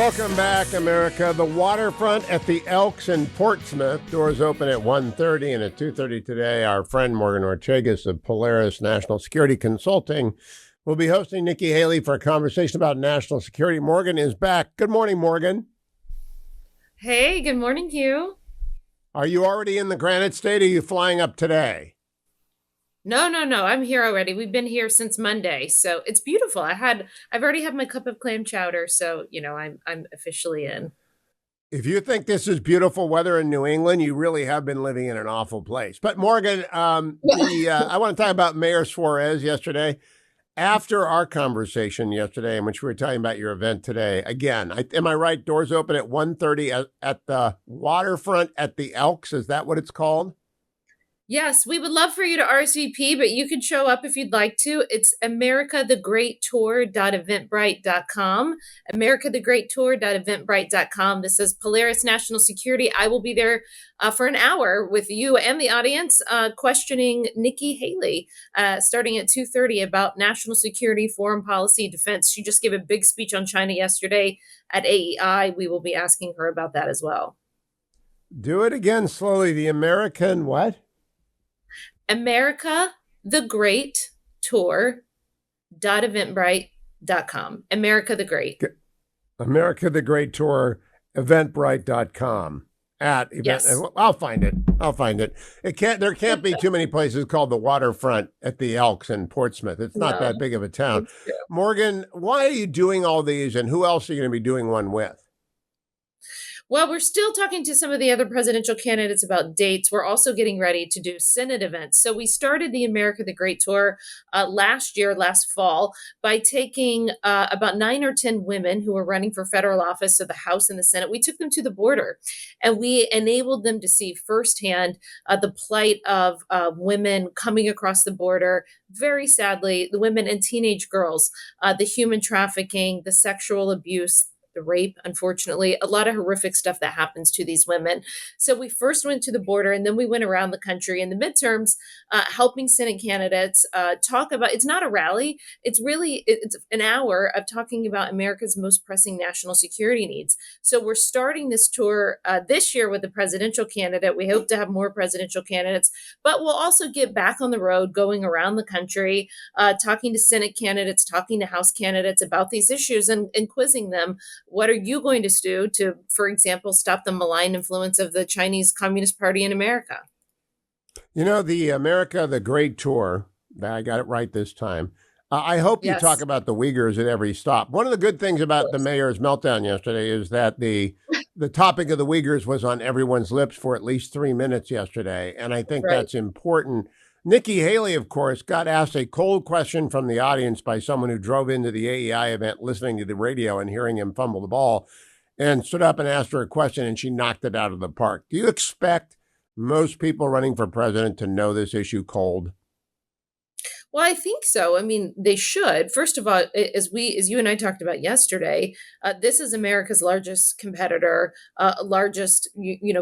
Welcome back, America. The waterfront at the Elks in Portsmouth. Doors open at 1:30, and at 2:30 today, our friend Morgan Ortagus of Polaris National Security Consulting will be hosting Nikki Haley for a conversation about national security. Morgan is back. Good morning, Morgan. Hey, good morning, Hugh. Are you already in the Granite State, or are you flying up today? No. I'm here already. We've been here since Monday, so it's beautiful. I've already had my cup of clam chowder, so I'm officially in. If you think this is beautiful weather in New England, you really have been living in an awful place. But Morgan, I want to talk about Mayor Suarez yesterday. After our conversation yesterday, in which we were talking about your event today, again, am I right? Doors open at 1:30 at the waterfront at the Elks. Is that what it's called? Yes, we would love for you to RSVP, but you can show up if you'd like to. It's americathegreattour.eventbrite.com. americathegreattour.eventbrite.com. This is Polaris National Security. I will be there for an hour with you and the audience questioning Nikki Haley starting at 2:30 about national security, foreign policy, defense. She just gave a big speech on China yesterday at AEI. We will be asking her about that as well. Do it again slowly. The American what? America the Great Tour.eventbrite.com. America the Great. America the Great Tour, eventbrite.com. At event, Yes. I'll find it. There can't be too many places called the waterfront at the Elks in Portsmouth. It's not that big of a town. Morgan, why are you doing all these, and who else are you going to be doing one with? Well, we're still talking to some of the other presidential candidates about dates. We're also getting ready to do Senate events. So we started the America the Great Tour last fall, by taking about 9 or 10 women who were running for federal office, so the House and the Senate. We took them to the border, and we enabled them to see firsthand the plight of women coming across the border. Very sadly, the women and teenage girls, the human trafficking, the sexual abuse, the rape, unfortunately, a lot of horrific stuff that happens to these women. So we first went to the border, and then we went around the country in the midterms, helping Senate candidates talk about, it's not a rally. It's an hour of talking about America's most pressing national security needs. So we're starting this tour this year with a presidential candidate. We hope to have more presidential candidates, but we'll also get back on the road, going around the country, talking to Senate candidates, talking to House candidates about these issues, and quizzing them. What are you going to do to, for example, stop the malign influence of the Chinese Communist Party in America? You know, the America the Great Tour, I got it right this time. I hope you talk about the Uyghurs at every stop. One of the good things about the mayor's meltdown yesterday is that the topic of the Uyghurs was on everyone's lips for at least 3 minutes yesterday, and I think that's important. Nikki Haley, of course, got asked a cold question from the audience by someone who drove into the AEI event listening to the radio and hearing him fumble the ball, and stood up and asked her a question, and she knocked it out of the park. Do you expect most people running for president to know this issue cold? Well, I think so. I mean, they should. First of all, as you and I talked about yesterday, this is America's largest competitor, largest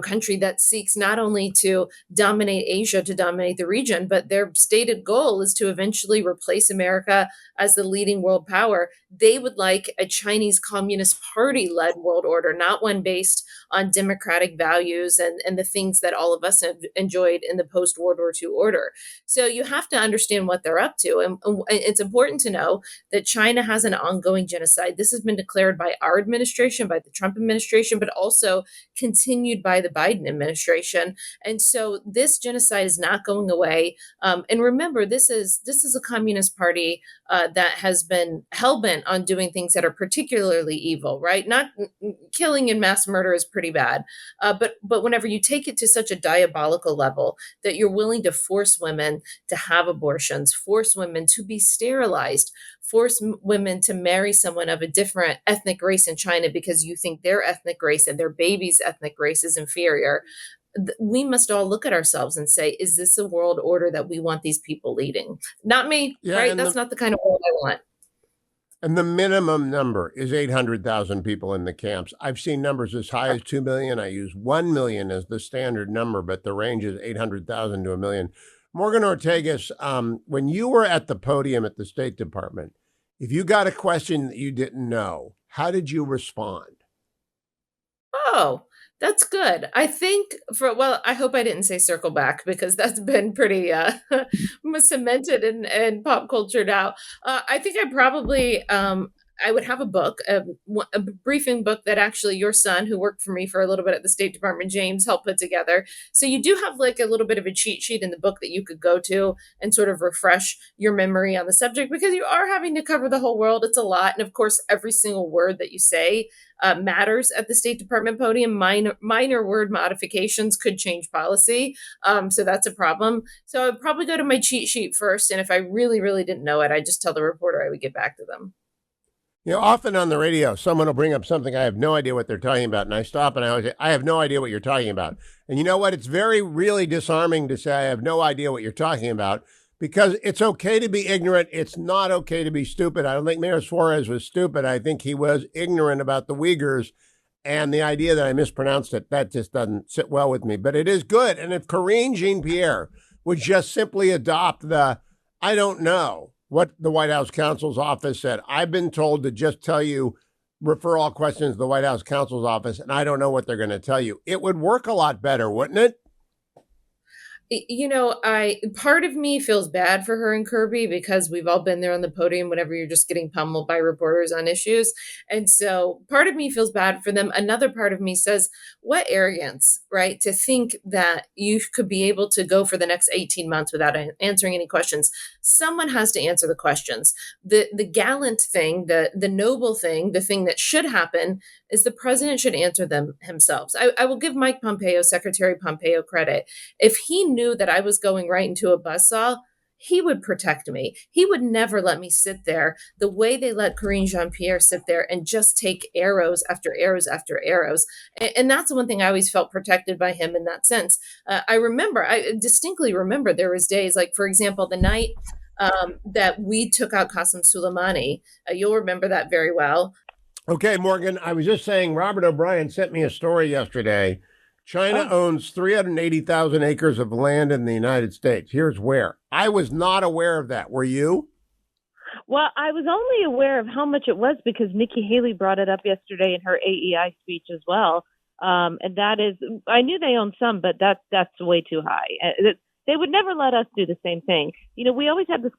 country that seeks not only to dominate Asia, to dominate the region, but their stated goal is to eventually replace America as the leading world power. They would like a Chinese Communist Party-led world order, not one based on democratic values and the things that all of us have enjoyed in the post-World War II order. So you have to understand what they're up to. And it's important to know that China has an ongoing genocide. This has been declared by our administration, by the Trump administration, but also continued by the Biden administration. And so this genocide is not going away. And remember, this is a communist party that has been hell-bent on doing things that are particularly evil, right? Not killing and mass murder is pretty bad. But whenever you take it to such a diabolical level that you're willing to force women to have abortions, force women to be sterilized, force women to marry someone of a different ethnic race in China because you think their ethnic race and their baby's ethnic race is inferior, we must all look at ourselves and say, is this a world order that we want these people leading? Not me, right? That's not the kind of world I want. And the minimum number is 800,000 people in the camps. I've seen numbers as high as 2 million. I use 1 million as the standard number, but the range is 800,000 to 1 million. Morgan Ortagus, when you were at the podium at the State Department, if you got a question that you didn't know, how did you respond? Oh, that's good. I think I hope I didn't say circle back because that's been pretty cemented in pop culture now. I think I would have a book, a briefing book that actually your son, who worked for me for a little bit at the State Department, James, helped put together. So you do have like a little bit of a cheat sheet in the book that you could go to and sort of refresh your memory on the subject because you are having to cover the whole world. It's a lot. And of course, every single word that you say matters at the State Department podium. Minor word modifications could change policy. So that's a problem. So I'd probably go to my cheat sheet first. And if I really, really didn't know it, I'd just tell the reporter I would get back to them. Often on the radio, someone will bring up something I have no idea what they're talking about. And I stop and I always say, I have no idea what you're talking about. And you know what? It's really disarming to say I have no idea what you're talking about because it's okay to be ignorant. It's not okay to be stupid. I don't think Mayor Suarez was stupid. I think he was ignorant about the Uyghurs. And the idea that I mispronounced it, that just doesn't sit well with me. But it is good. And if Karine Jean-Pierre would just simply adopt I don't know what the White House counsel's office said. I've been told to just tell you, refer all questions to the White House counsel's office, and I don't know what they're going to tell you. It would work a lot better, wouldn't it? Part of me feels bad for her and Kirby because we've all been there on the podium whenever you're just getting pummeled by reporters on issues. And so part of me feels bad for them. Another part of me says, what arrogance, right? To think that you could be able to go for the next 18 months without answering any questions. Someone has to answer the questions. The gallant thing, the noble thing, the thing that should happen is the president should answer them himself. I will give Mike Pompeo, Secretary Pompeo, credit. If he knew that I was going right into a buzzsaw, he would protect me. He would never let me sit there the way they let Karine Jean-Pierre sit there and just take arrows after arrows after arrows. And that's the one thing I always felt protected by him in that sense. I distinctly remember there was days like, for example, the night that we took out Qasem Soleimani. You'll remember that very well. Okay, Morgan, I was just saying Robert O'Brien sent me a story yesterday. China owns 380,000 acres of land in the United States. Here's where. I was not aware of that. Were you? Well, I was only aware of how much it was because Nikki Haley brought it up yesterday in her AEI speech as well. And that is, I knew they owned some, but that's way too high. They would never let us do the same thing. You know, we always had this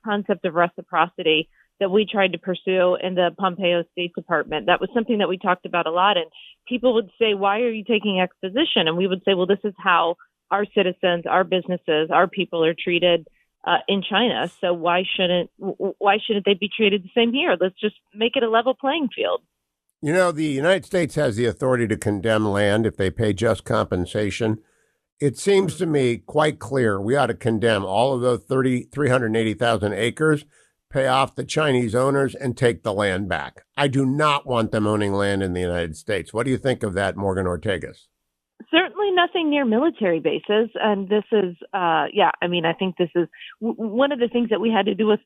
concept of reciprocity that we tried to pursue in the Pompeo State Department. That was something that we talked about a lot. And people would say, why are you taking X position? And we would say, well, this is how our citizens, our businesses, our people are treated in China. So why shouldn't they be treated the same here? Let's just make it a level playing field. You know, the United States has the authority to condemn land if they pay just compensation. It seems to me quite clear we ought to condemn all of those 380,000 acres, pay off the Chinese owners, and take the land back. I do not want them owning land in the United States. What do you think of that, Morgan Ortagus? Certainly nothing near military bases. And this is, I think this is one of the things that we had to do with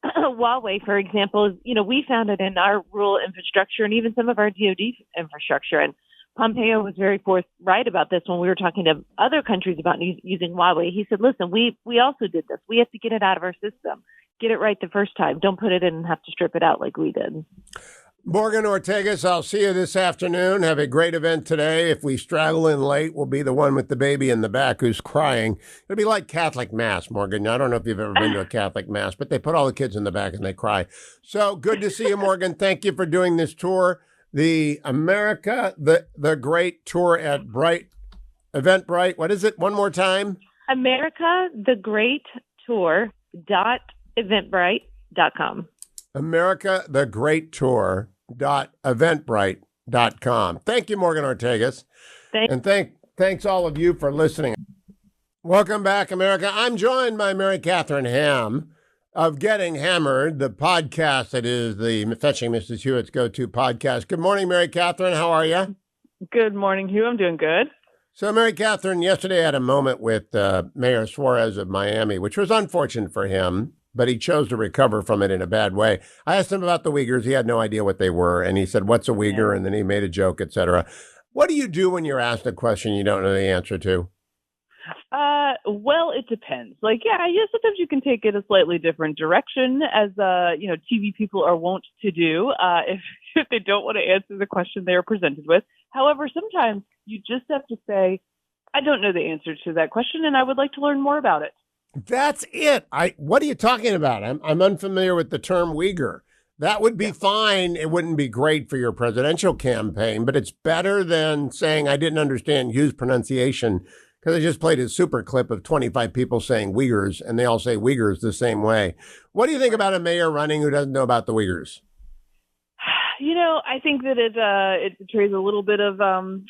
Huawei, for example, is, we found it in our rural infrastructure and even some of our DoD infrastructure. And Pompeo was very forthright about this when we were talking to other countries about using Huawei. He said, listen, we also did this. We have to get it out of our system. Get it right the first time. Don't put it in and have to strip it out like we did. Morgan Ortagus, I'll see you this afternoon. Have a great event today. If we straggle in late, we'll be the one with the baby in the back who's crying. It'll be like Catholic Mass, Morgan. I don't know if you've ever been to a Catholic Mass, but they put all the kids in the back and they cry. So good to see you, Morgan. Thank you for doing this tour. The America, the Great Tour at Eventbrite. What is it? One more time. America, the Great Tour .eventbrite.com. America, the Great Tour .eventbrite.com. Thank you, Morgan Ortagus. Thanks all of you for listening. Welcome back, America. I'm joined by Mary Katharine Ham of Getting Hammered, the podcast that is the Fetching Mrs. Hewitt's go-to podcast. Good morning, Mary Katharine. How are you? Good morning, Hugh. I'm doing good. So, Mary Katharine, yesterday I had a moment with Mayor Suarez of Miami, which was unfortunate for him, but he chose to recover from it in a bad way. I asked him about the Uyghurs. He had no idea what they were. And he said, what's a Uyghur? And then he made a joke, etc. What do you do when you're asked a question you don't know the answer to? Well, it depends. Sometimes you can take it a slightly different direction, as TV people are wont to do if they don't want to answer the question they are presented with. However, sometimes you just have to say, I don't know the answer to that question, and I would like to learn more about it. That's it. What are you talking about? I'm unfamiliar with the term Uyghur. That would be fine. It wouldn't be great for your presidential campaign, but it's better than saying I didn't understand Hugh's pronunciation, because I just played a super clip of 25 people saying Uyghurs, and they all say Uyghurs the same way. What do you think about a mayor running who doesn't know about the Uyghurs? I think that it betrays a little bit of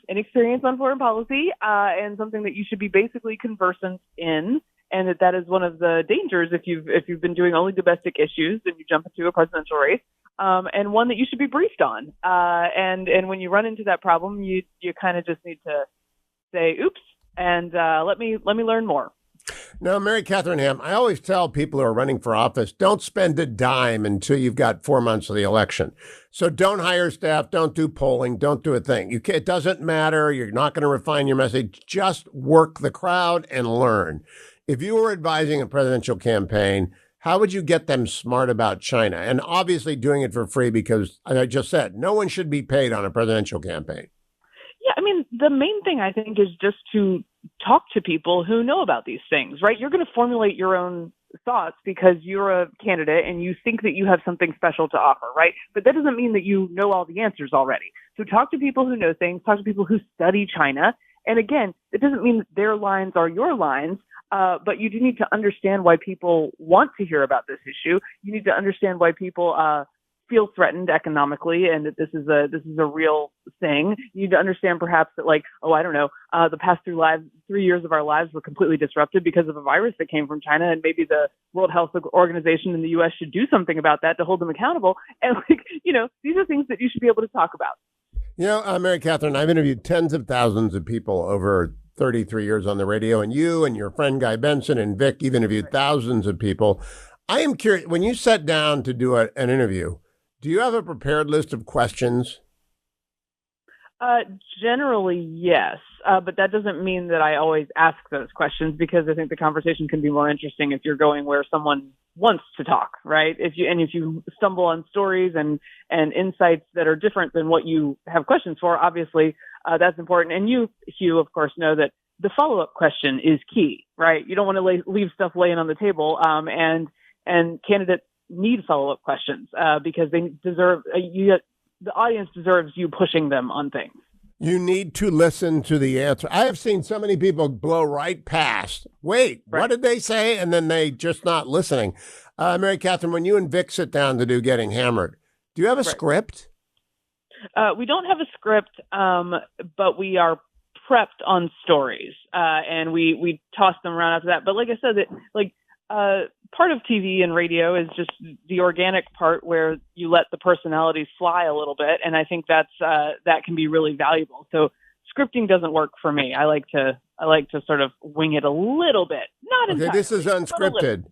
inexperience on foreign policy and something that you should be basically conversant in. And that is one of the dangers if you've been doing only domestic issues and you jump into a presidential race, and one that you should be briefed on. And when you run into that problem, you kind of just need to say, "Oops," and let me learn more. Now, Mary Katharine Ham, I always tell people who are running for office, don't spend a dime until you've got 4 months of the election. So don't hire staff, don't do polling, don't do a thing. It doesn't matter. You're not going to refine your message. Just work the crowd and learn. If you were advising a presidential campaign, how would you get them smart about China? And obviously doing it for free, because I just said, no one should be paid on a presidential campaign. Yeah, the main thing I think is just to talk to people who know about these things, right? You're going to formulate your own thoughts because you're a candidate and you think that you have something special to offer, right? But that doesn't mean that you know all the answers already. So talk to people who know things, talk to people who study China. And again, it doesn't mean that their lines are your lines. But you do need to understand why people want to hear about this issue. You need to understand why people feel threatened economically, and that this is a real thing. You need to understand perhaps that, the past 3 years of our lives were completely disrupted because of a virus that came from China, and maybe the World Health Organization in the U.S. should do something about that to hold them accountable. And these are things that you should be able to talk about. Mary Katharine, I've interviewed tens of thousands of people over 33 years on the radio, and you and your friend Guy Benson and Vic even interviewed thousands of people. I am curious, when you sat down to do an interview, do you have a prepared list of questions? Generally, yes. But that doesn't mean that I always ask those questions, because I think the conversation can be more interesting if you're going where someone wants to talk, right? If you stumble on stories and insights that are different than what you have questions for, obviously that's important. And you, Hugh, of course, know that the follow-up question is key, right? You don't want to leave stuff laying on the table, and candidates need follow-up questions because they deserve the audience deserves you pushing them on things. You need to listen to the answer. I have seen so many people blow right past. Wait, right. What did they say? And then they just not listening. Mary Katharine, when you and Vic sit down to do Getting Hammered, do you have a script? We don't have a script, but we are prepped on stories, and we toss them around after that. But like I said, part of TV and radio is just the organic part where you let the personalities fly a little bit, and I think that can be really valuable. So scripting doesn't work for me. I like to sort of wing it a little bit. Not entirely. Okay, this is unscripted.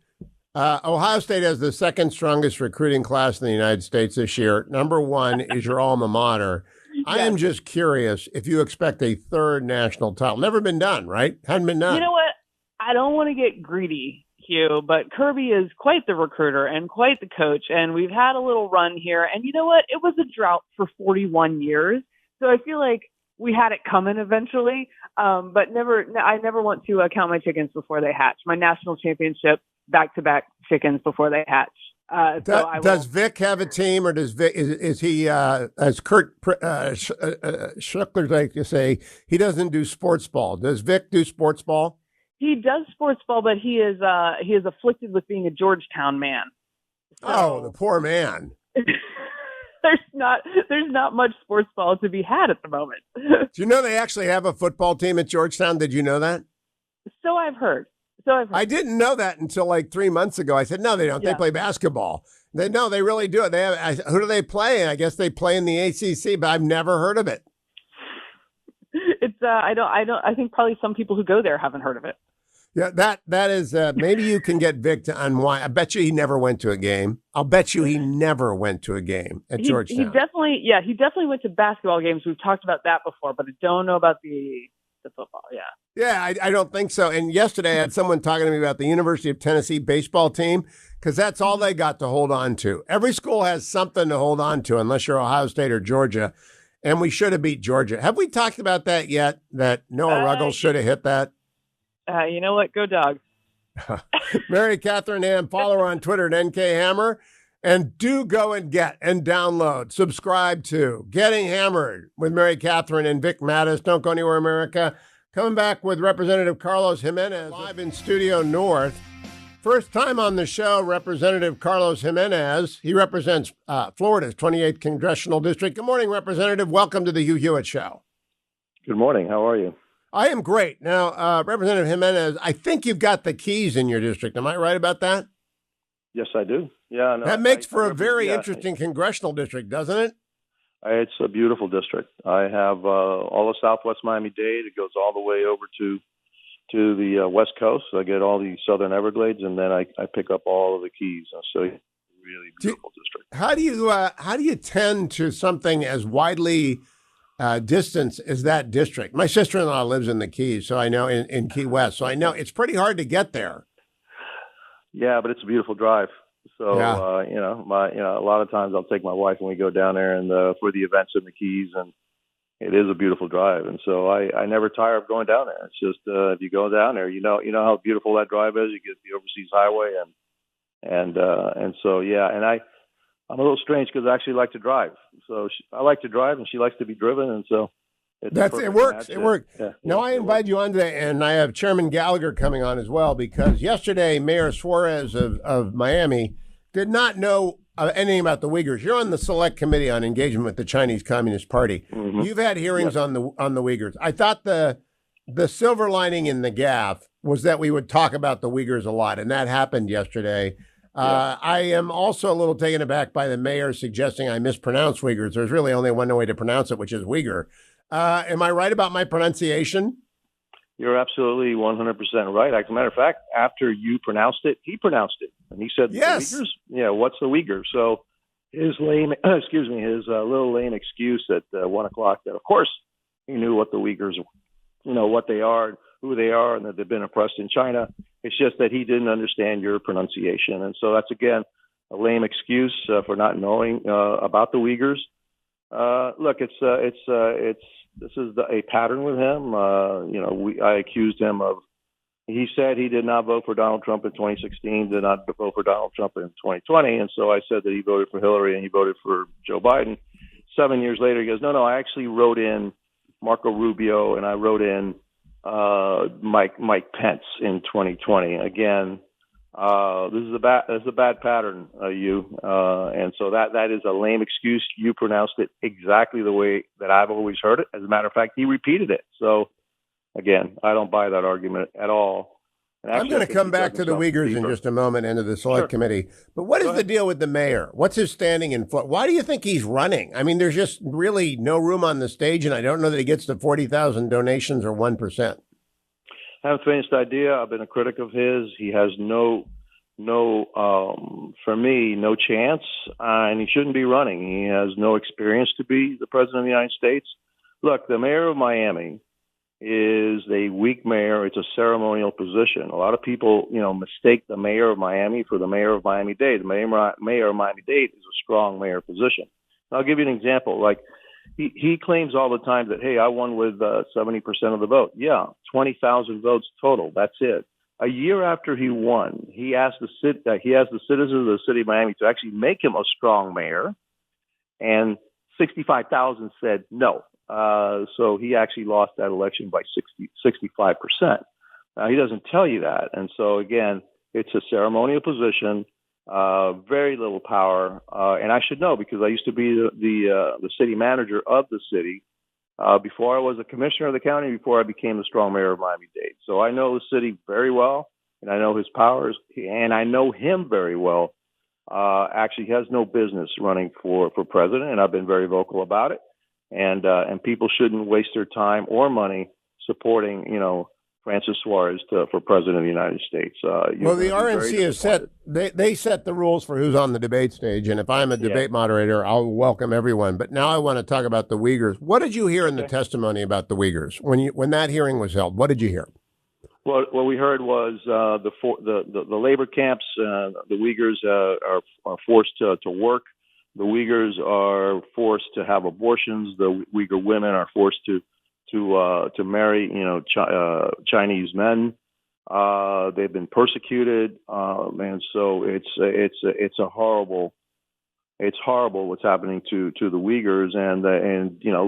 Ohio State has the second strongest recruiting class in the United States this year. Number one is your alma mater. Yes. I am just curious if you expect a third national title. Never been done, right? Hadn't been done. You know what? I don't want to get greedy, Hugh, but Kirby is quite the recruiter and quite the coach, and we've had a little run here. And you know what? It was a drought for 41 years, so I feel like we had it coming eventually. But I never want to count my chickens before they hatch. My national championship, back-to-back chickens before they hatch. Does Vic have a team, or does Vic is he as Kurt Schlickler like to say, he doesn't do sports ball? Does Vic do sports ball? He does sports ball, but he is afflicted with being a Georgetown man. So, the poor man. There's not much sports ball to be had at the moment. Do you know they actually have a football team at Georgetown? Did you know that? So I've heard. I didn't know that until like 3 months ago. I said, no, they don't. Yeah. They play basketball. They really do it. They have. Who do they play? I guess they play in the ACC, but I've never heard of it. It's I think probably some people who go there haven't heard of it. Yeah, that is maybe you can get Vic to unwind. I bet you he never went to a game. I'll bet you he never went to a game at Georgetown. He definitely went to basketball games. We've talked about that before, but I don't know about the to football. Yeah. Yeah, I don't think so. And yesterday I had someone talking to me about the University of Tennessee baseball team because that's all they got to hold on to. Every school has something to hold on to unless you're Ohio State or Georgia. And we should have beat Georgia. Have we talked about that yet, that Noah Ruggles should have hit that? You know what? Go Dogs. Mary Katharine Ham, follow her on Twitter at NK Hammer. And do go and get and download, subscribe to Getting Hammered with Mary Katharine and Vic Mattis. Don't go anywhere, America. Coming back with Representative Carlos Gimenez live in Studio North. First time on the show, Representative Carlos Gimenez. He represents Florida's 28th Congressional District. Good morning, Representative. Welcome to the Hugh Hewitt Show. Good morning. How are you? I am great. Now, Representative Gimenez, I think you've got the keys in your district. Am I right about that? Yes, I do. Yeah, no, that makes for a very interesting congressional district, doesn't it? It's a beautiful district. I have all of Southwest Miami-Dade. It goes all the way over to the West Coast. I get all the Southern Everglades, and then I pick up all of the Keys. So, really beautiful district. How do you tend to something as widely distanced as that district? My sister-in-law lives in the Keys, so I know in Key West, so I know it's pretty hard to get there. Yeah, but it's a beautiful drive. So, yeah. A lot of times I'll take my wife and we go down there and for the events in the Keys, and it is a beautiful drive. And so I never tire of going down there. It's just if you go down there, you know how beautiful that drive is. You get the overseas highway, and so yeah. And I'm a little strange because I actually like to drive. So I like to drive, and she likes to be driven, and so. It works. It works. Yeah, now, I invite you on today, and I have Chairman Gallagher coming on as well, because yesterday Mayor Suarez of Miami did not know anything about the Uyghurs. You're on the select committee on engagement with the Chinese Communist Party. Mm-hmm. You've had hearings on the Uyghurs. I thought the silver lining in the gaffe was that we would talk about the Uyghurs a lot, and that happened yesterday. I am also a little taken aback by the mayor suggesting I mispronounce Uyghurs. There's really only one way to pronounce it, which is Uyghur. Am I right about my pronunciation? You're absolutely 100% right. As a matter of fact, after you pronounced it, he pronounced it. And he said, yes. The Uyghurs? Yeah, what's the Uyghur? So his little lame excuse at 1 o'clock that, of course, he knew what the Uyghurs, what they are, who they are, and that they've been oppressed in China. It's just that he didn't understand your pronunciation. And so that's, again, a lame excuse for not knowing about the Uyghurs. Look, this is a pattern with him. I accused him of. He said he did not vote for Donald Trump in 2016, did not vote for Donald Trump in 2020, and so I said that he voted for Hillary and he voted for Joe Biden. 7 years later, he goes, no, I actually wrote in Marco Rubio and I wrote in Mike Pence in 2020. Again. This is a bad pattern, and so that is a lame excuse. You pronounced it exactly the way that I've always heard it. As a matter of fact, he repeated it. So, again, I don't buy that argument at all. I'm going to come back to the Uyghurs in just a moment and to the select committee. But what is the deal with the mayor? What's his standing in Florida? Why do you think he's running? I mean, there's just really no room on the stage, and I don't know that he gets the 40,000 donations or 1%. Haven't finished idea. I've been a critic of his. He has for me, no chance, and he shouldn't be running. He has no experience to be the president of the United States. Look, the mayor of Miami is a weak mayor. It's a ceremonial position. A lot of people, mistake the mayor of Miami for the mayor of Miami-Dade. The mayor of Miami-Dade is a strong mayor position. I'll give you an example. Like, he claims all the time that, hey, I won with 70% of the vote. Yeah, 20,000 votes total. That's it. A year after he won, he asked the citizens of the city of Miami to actually make him a strong mayor, and 65,000 said no. So he actually lost that election by 65%. Now, he doesn't tell you that. And so, again, it's a ceremonial position. Very little power, and I should know because I used to be the city manager of the city before I was a commissioner of the county, before I became the strong mayor of Miami-Dade. So I know the city very well, and I know his powers, and I know him very well. Actually, he has no business running for president, and I've been very vocal about it. And people shouldn't waste their time or money supporting, Francis Suarez for president of the United States. Well, the RNC has set they set the rules for who's on the debate stage, and if I'm a debate moderator, I'll welcome everyone. But now I want to talk about the Uyghurs. What did you hear in the testimony about the Uyghurs when that hearing was held? What did you hear? Well, what we heard was the labor camps. The Uyghurs are forced to work. The Uyghurs are forced to have abortions. The Uyghur women are forced to marry, Chinese men. They've been persecuted, and so it's horrible what's happening to the Uyghurs. And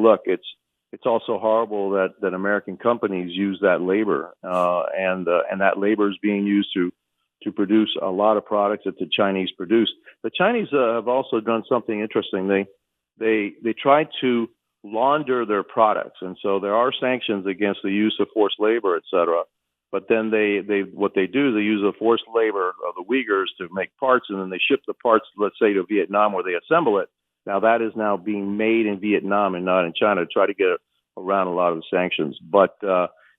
look, it's also horrible that American companies use that labor, and that labor is being used to produce a lot of products that the Chinese produce. The Chinese have also done something interesting. They tried to launder their products, and so there are sanctions against the use of forced labor, et cetera. But then what they do is they use the forced labor of the Uyghurs to make parts, and then they ship the parts, let's say, to Vietnam where they assemble it. Now that is now being made in Vietnam and not in China to try to get around a lot of the sanctions. But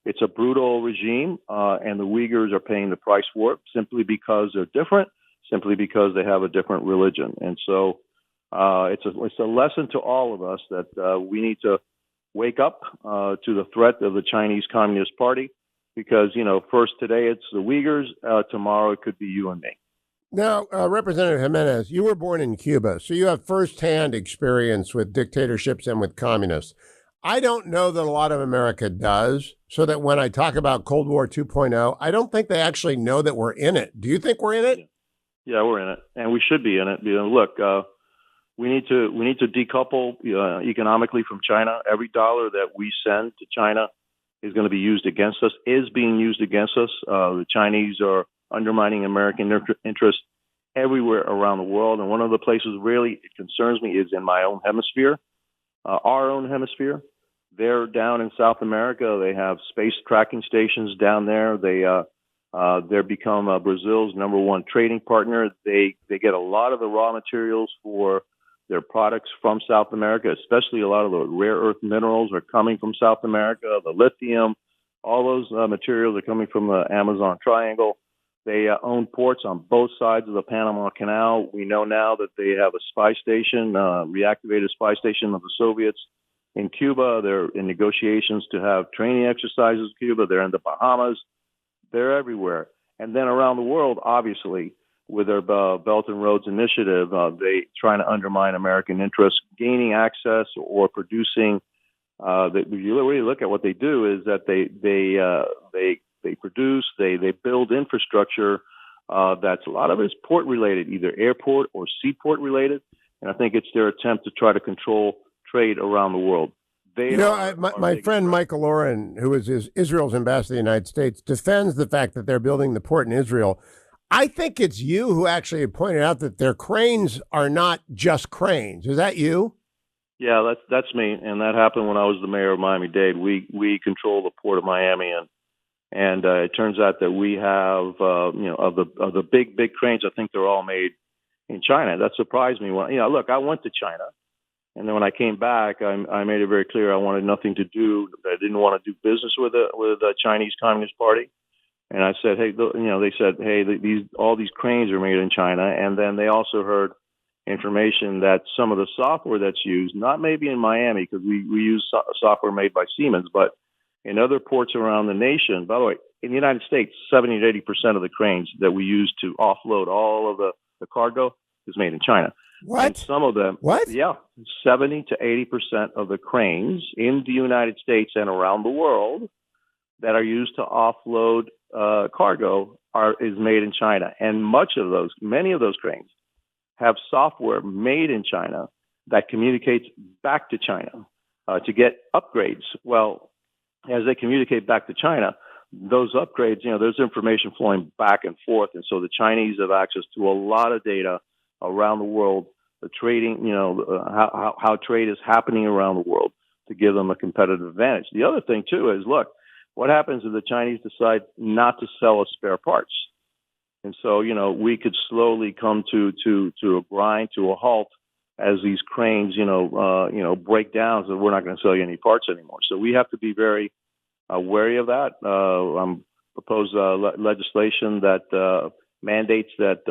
it's a brutal regime, and the Uyghurs are paying the price for it simply because they're different, simply because they have a different religion. And so it's a lesson to all of us that we need to wake up to the threat of the Chinese Communist Party, because, first today it's the Uyghurs, tomorrow it could be you and me. Now, Representative Gimenez, you were born in Cuba, so you have firsthand experience with dictatorships and with communists. I don't know that a lot of America does, so that when I talk about Cold War 2.0, I don't think they actually know that we're in it. Do you think we're in it? Yeah, we're in it, and we should be in it. Look, we need to decouple economically from China. Every dollar that we send to China is going to be used against us, is being used against us. The Chinese are undermining American interests everywhere around the world. And one of the places really it concerns me is in my own hemisphere, our own hemisphere. They're down in South America. They have space tracking stations down there. They're become Brazil's number one trading partner. They get a lot of the raw materials for their products from South America, especially a lot of the rare earth minerals are coming from South America, the lithium, all those materials are coming from the Amazon Triangle. They own ports on both sides of the Panama Canal. We know now that they have a spy station, reactivated spy station of the Soviets in Cuba. They're in negotiations to have training exercises in Cuba. They're in the Bahamas. They're everywhere. And then around the world, obviously, with their Belt and Roads Initiative, they trying to undermine American interests, gaining access or producing. You really look at what they do is that they produce, they build infrastructure that's a lot of it is port related, either airport or seaport related, and I think it's their attempt to try to control trade around the world. My friend Michael Oren, who is Israel's ambassador to the United States, defends the fact that they're building the port in Israel. I think it's you who actually pointed out that their cranes are not just cranes. Is that you? Yeah, that's me, and that happened when I was the mayor of Miami-Dade. We control the port of Miami, and it turns out that we have of the big cranes. I think they're all made in China. That surprised me. Look, I went to China, and then when I came back, I made it very clear I wanted nothing to do. I didn't want to do business with the Chinese Communist Party. And I said, hey, they said, hey, all these cranes are made in China. And then they also heard information that some of the software that's used, not maybe in Miami, because we use software made by Siemens, but in other ports around the nation. By the way, in the United States, 70 to 80% of the cranes that we use to offload all of the cargo is made in China. What? And some of them, what? Yeah, 70 to 80% of the cranes in the United States and around the world that are used to offload cargo is made in China. And many of those cranes have software made in China that communicates back to China to get upgrades. Well, as they communicate back to China, those upgrades, there's information flowing back and forth. And so the Chinese have access to a lot of data around the world, the trading, how trade is happening around the world to give them a competitive advantage. The other thing, too, is, look, what happens if the Chinese decide not to sell us spare parts? And so, we could slowly come to a grind, to a halt as these cranes, break down. So we're not going to sell you any parts anymore. So we have to be very wary of that. Proposed legislation that mandates that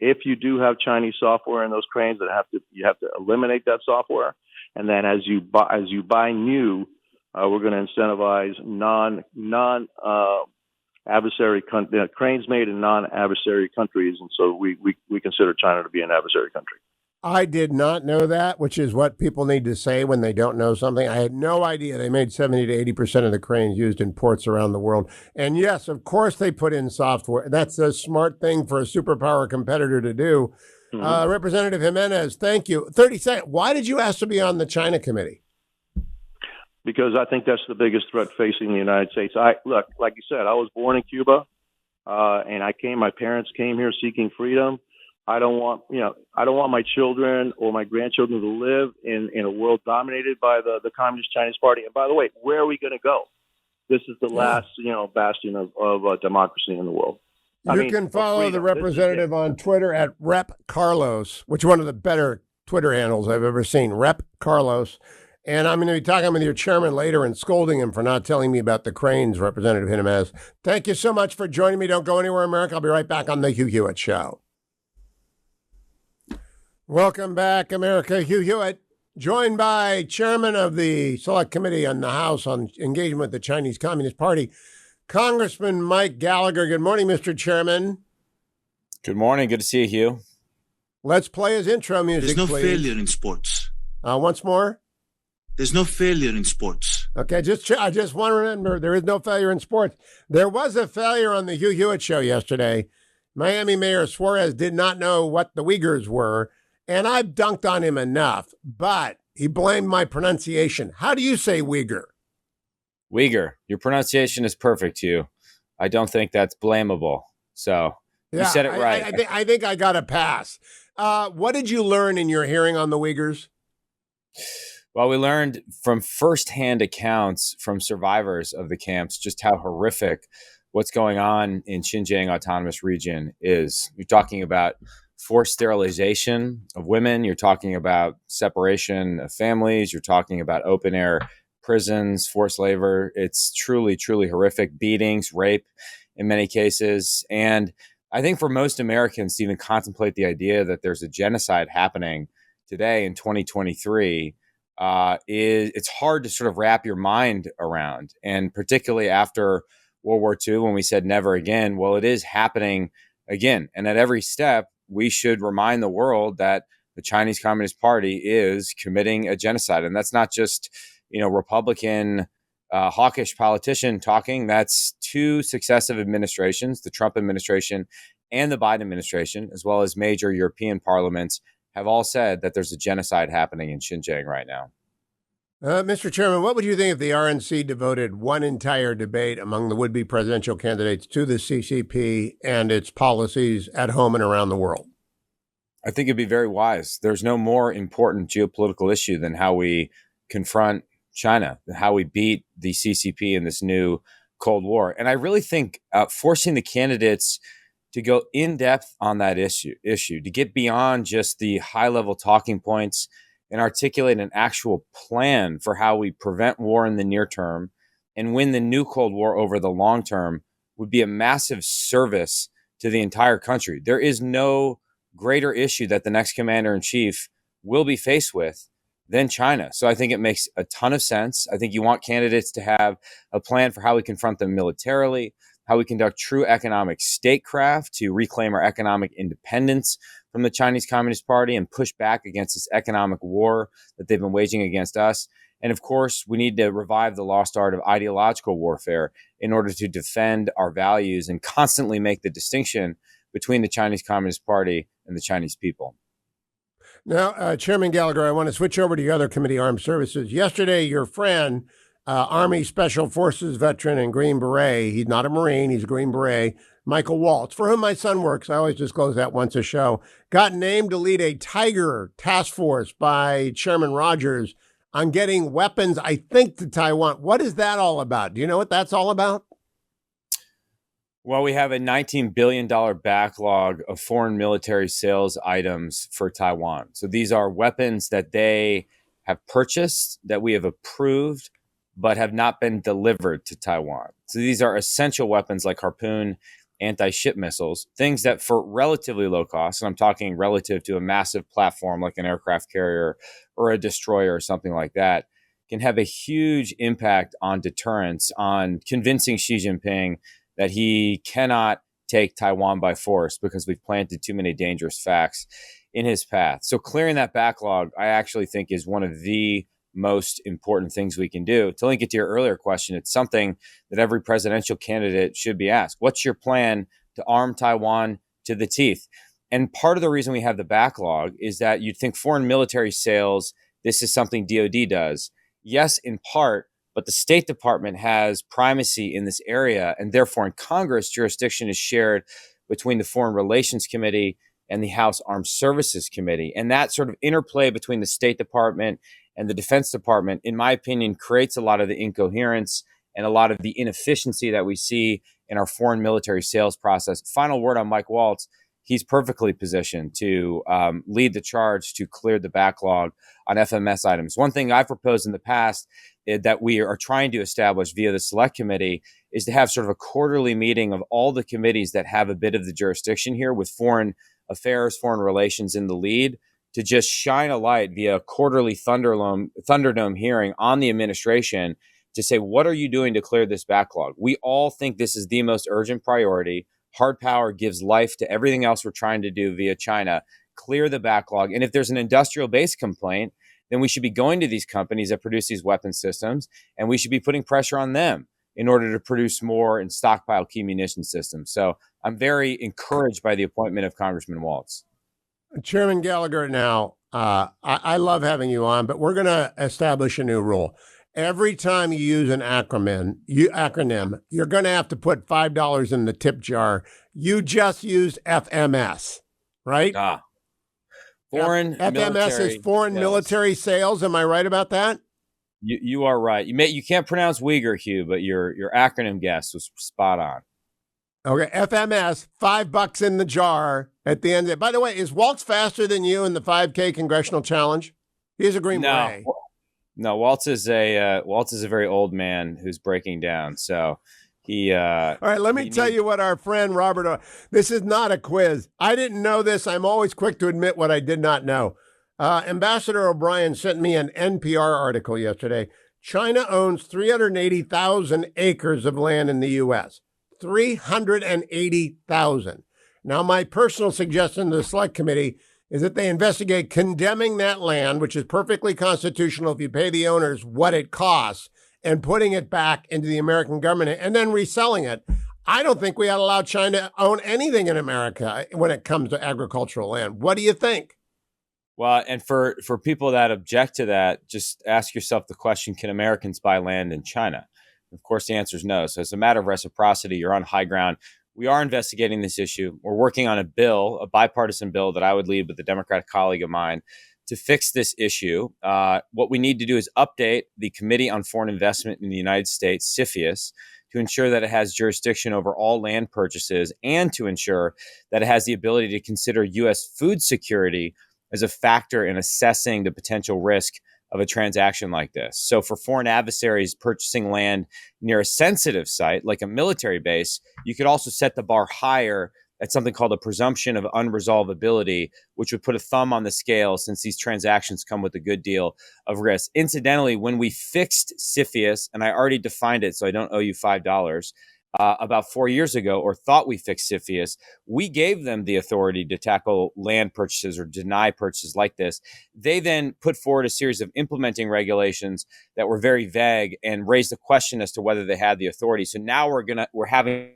if you do have Chinese software in those cranes, you have to eliminate that software. And then as you buy new, we're going to incentivize non adversary cranes made in non-adversary countries, and so we consider China to be an adversary country. I did not know that, which is what people need to say when they don't know something. I had no idea they made 70 to 80% of the cranes used in ports around the world. And yes, of course they put in software. That's a smart thing for a superpower competitor to do. Mm-hmm. Representative Gimenez, thank you. 30 seconds. Why did you ask to be on the China committee? Because I think that's the biggest threat facing the United States. Look, like you said, I was born in Cuba, and my parents came here seeking freedom. I don't want my children or my grandchildren to live in a world dominated by the Communist Chinese Party. And by the way, where are we going to go? This is the last, bastion of democracy in the world. You can follow the representative on Twitter at Rep Carlos, which is one of the better Twitter handles I've ever seen, Rep Carlos. And I'm going to be talking with your chairman later and scolding him for not telling me about the cranes, Representative Gimenez. Thank you so much for joining me. Don't go anywhere, America. I'll be right back on the Hugh Hewitt Show. Welcome back, America. Hugh Hewitt, joined by Chairman of the Select Committee on the House on Engagement with the Chinese Communist Party, Congressman Mike Gallagher. Good morning, Mr. Chairman. Good morning. Good to see you, Hugh. Let's play his intro music, There's no please. failure in sports. Once more. There's no failure in sports. Okay, I just want to remember, there is no failure in sports. There was a failure on the Hugh Hewitt Show yesterday. Miami Mayor Suarez did not know what the Uyghurs were. And I've dunked on him enough, but he blamed my pronunciation. How do you say Uyghur? Uyghur. Your pronunciation is perfect, Hugh. I don't think that's blamable. So you said it right. I think I got a pass. What did you learn in your hearing on the Uyghurs? Well, we learned from firsthand accounts from survivors of the camps just how horrific what's going on in Xinjiang Autonomous Region is. You're talking about forced sterilization of women. You're talking about separation of families. You're talking about open air prisons, forced labor. It's truly, truly horrific. Beatings, rape in many cases. And I think for most Americans to even contemplate the idea that there's a genocide happening today in 2023 it's hard to sort of wrap your mind around. And particularly after World War II, when we said never again, well, it is happening again. And at every step, we should remind the world that the Chinese Communist Party is committing a genocide. And that's not just, Republican, hawkish politician talking. That's two successive administrations, the Trump administration and the Biden administration, as well as major European parliaments, have all said that there's a genocide happening in Xinjiang right now. Mr. Chairman, what would you think if the RNC devoted one entire debate among the would-be presidential candidates to the CCP and its policies at home and around the world? I think it'd be very wise. There's no more important geopolitical issue than how we confront China, and how we beat the CCP in this new Cold War. And I really think forcing the candidates to go in depth on that issue, to get beyond just the high-level talking points and articulate an actual plan for how we prevent war in the near term and win the new Cold War over the long term would be a massive service to the entire country. There is no greater issue that the next commander-in-chief will be faced with than China. So I think it makes a ton of sense. I think you want candidates to have a plan for how we confront them militarily, how we conduct true economic statecraft to reclaim our economic independence from the Chinese Communist Party and push back against this economic war that they've been waging against us. And of course, we need to revive the lost art of ideological warfare in order to defend our values and constantly make the distinction between the Chinese Communist Party and the Chinese people. Now, Chairman Gallagher, I want to switch over to the other committee, Armed Services. Yesterday, your friend, Army Special Forces veteran and Green Beret, he's not a Marine, he's a Green Beret, Michael Waltz, for whom my son works, I always disclose that once a show, got named to lead a Tiger task force by Chairman Rogers on getting weapons, I think, to Taiwan. What is that all about? Do you know what that's all about? Well, we have a $19 billion backlog of foreign military sales items for Taiwan. So these are weapons that they have purchased, that we have approved, but have not been delivered to Taiwan. So these are essential weapons like Harpoon anti-ship missiles, things that for relatively low cost, and I'm talking relative to a massive platform like an aircraft carrier or a destroyer or something like that, can have a huge impact on deterrence, on convincing Xi Jinping that he cannot take Taiwan by force because we've planted too many dangerous facts in his path. So clearing that backlog, I actually think, is one of the most important things we can do. To link it to your earlier question, it's something that every presidential candidate should be asked. What's your plan to arm Taiwan to the teeth? And part of the reason we have the backlog is that you'd think foreign military sales, this is something DoD does. Yes, in part, but the State Department has primacy in this area, and therefore in Congress, jurisdiction is shared between the Foreign Relations Committee and the House Armed Services Committee. And that sort of interplay between the State Department and the Defense Department, in my opinion, creates a lot of the incoherence and a lot of the inefficiency that we see in our foreign military sales process. Final word on Mike Waltz. He's perfectly positioned to lead the charge to clear the backlog on FMS items. One thing I've proposed in the past that we are trying to establish via the Select Committee is to have sort of a quarterly meeting of all the committees that have a bit of the jurisdiction here, with foreign affairs, foreign relations in the lead, to just shine a light via a quarterly Thunderdome hearing on the administration to say, what are you doing to clear this backlog? We all think this is the most urgent priority. Hard power gives life to everything else we're trying to do via China. Clear the backlog. And if there's an industrial base complaint, then we should be going to these companies that produce these weapon systems, and we should be putting pressure on them in order to produce more and stockpile key munition systems. So I'm very encouraged by the appointment of Congressman Waltz. Chairman Gallagher, now, I love having you on, but we're going to establish a new rule. Every time you use an acronym, you're going to have to put $5 in the tip jar. You just used FMS, right? Foreign FMS is foreign military sales. Am I right about that? You are right. You can't pronounce Uyghur, Hugh, but your acronym guess was spot on. Okay, FMS, $5 in the jar at the end of it. By the way, is Waltz faster than you in the 5K congressional challenge? He's a Green Beret. No, Waltz is a very old man who's breaking down. So he. All right, let me tell you what our friend Robert. This is not a quiz. I didn't know this. I'm always quick to admit what I did not know. Ambassador O'Brien sent me an NPR article yesterday. China owns 380,000 acres of land in the U.S. 380,000. Now, my personal suggestion to the Select Committee is that they investigate condemning that land, which is perfectly constitutional if you pay the owners what it costs, and putting it back into the American government and then reselling it. I don't think we ought to allow China to own anything in America when it comes to agricultural land. What do you think? Well, and for people that object to that, just ask yourself the question, can Americans buy land in China? Of course, the answer is no. So it's a matter of reciprocity. You're on high ground. We are investigating this issue. We're working on a bipartisan bill that I would lead with a Democratic colleague of mine to fix this issue. What we need to do is update the Committee on Foreign Investment in the United States, CFIUS, to ensure that it has jurisdiction over all land purchases and to ensure that it has the ability to consider U.S. food security as a factor in assessing the potential risk of a transaction like this. So for foreign adversaries purchasing land near a sensitive site, like a military base, you could also set the bar higher at something called a presumption of unresolvability, which would put a thumb on the scale since these transactions come with a good deal of risk. Incidentally, when we fixed CFIUS, and I already defined it, so I don't owe you $5, about 4 years ago, or thought we fixed CFIUS, we gave them the authority to tackle land purchases or deny purchases like this. They then put forward a series of implementing regulations that were very vague and raised the question as to whether they had the authority. So now we're having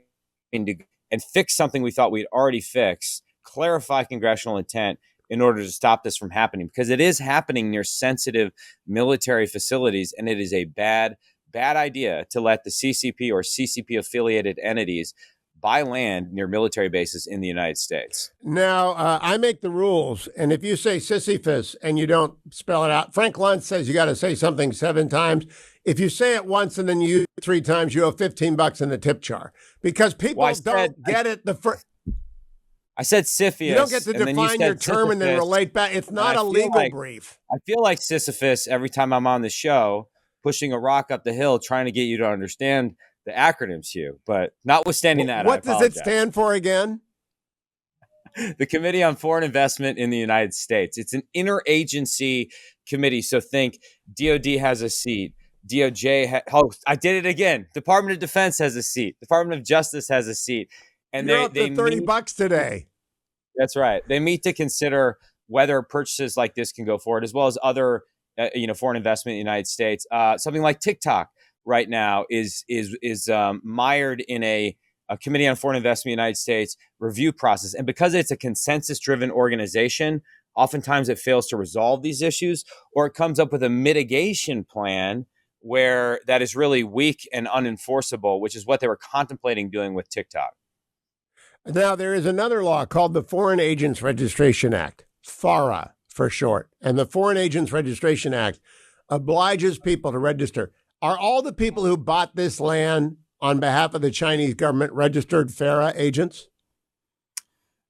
to and fix something we thought we'd already fixed, clarify congressional intent in order to stop this from happening, because it is happening near sensitive military facilities, and it is a bad idea to let the CCP or CCP affiliated entities buy land near military bases in the United States. Now, I make the rules, and if you say Sisyphus and you don't spell it out, Frank Luntz says you got to say something 7 times. If you say it once and then you use it 3 times, you owe $15 in the tip jar, because people don't get it. I said Sisyphus. You don't get to define your term and then relate back. It's not a legal brief. I feel like Sisyphus every time I'm on the show, pushing a rock up the hill, trying to get you to understand the acronyms, Hugh. But notwithstanding that, what does it stand for again? The Committee on Foreign Investment in the United States. It's an interagency committee. So think DOD has a seat. DOJ, I did it again. Department of Defense has a seat. Department of Justice has a seat. And You're up to $30 today. That's right. They meet to consider whether purchases like this can go forward, as well as other, foreign investment in the United States. Something like TikTok right now is mired in a Committee on Foreign Investment in the United States review process. And because it's a consensus-driven organization, oftentimes it fails to resolve these issues, or it comes up with a mitigation plan where that is really weak and unenforceable, which is what they were contemplating doing with TikTok. Now, there is another law called the Foreign Agents Registration Act, FARA for short. And the Foreign Agents Registration Act obliges people to register. Are all the people who bought this land on behalf of the Chinese government registered FARA agents?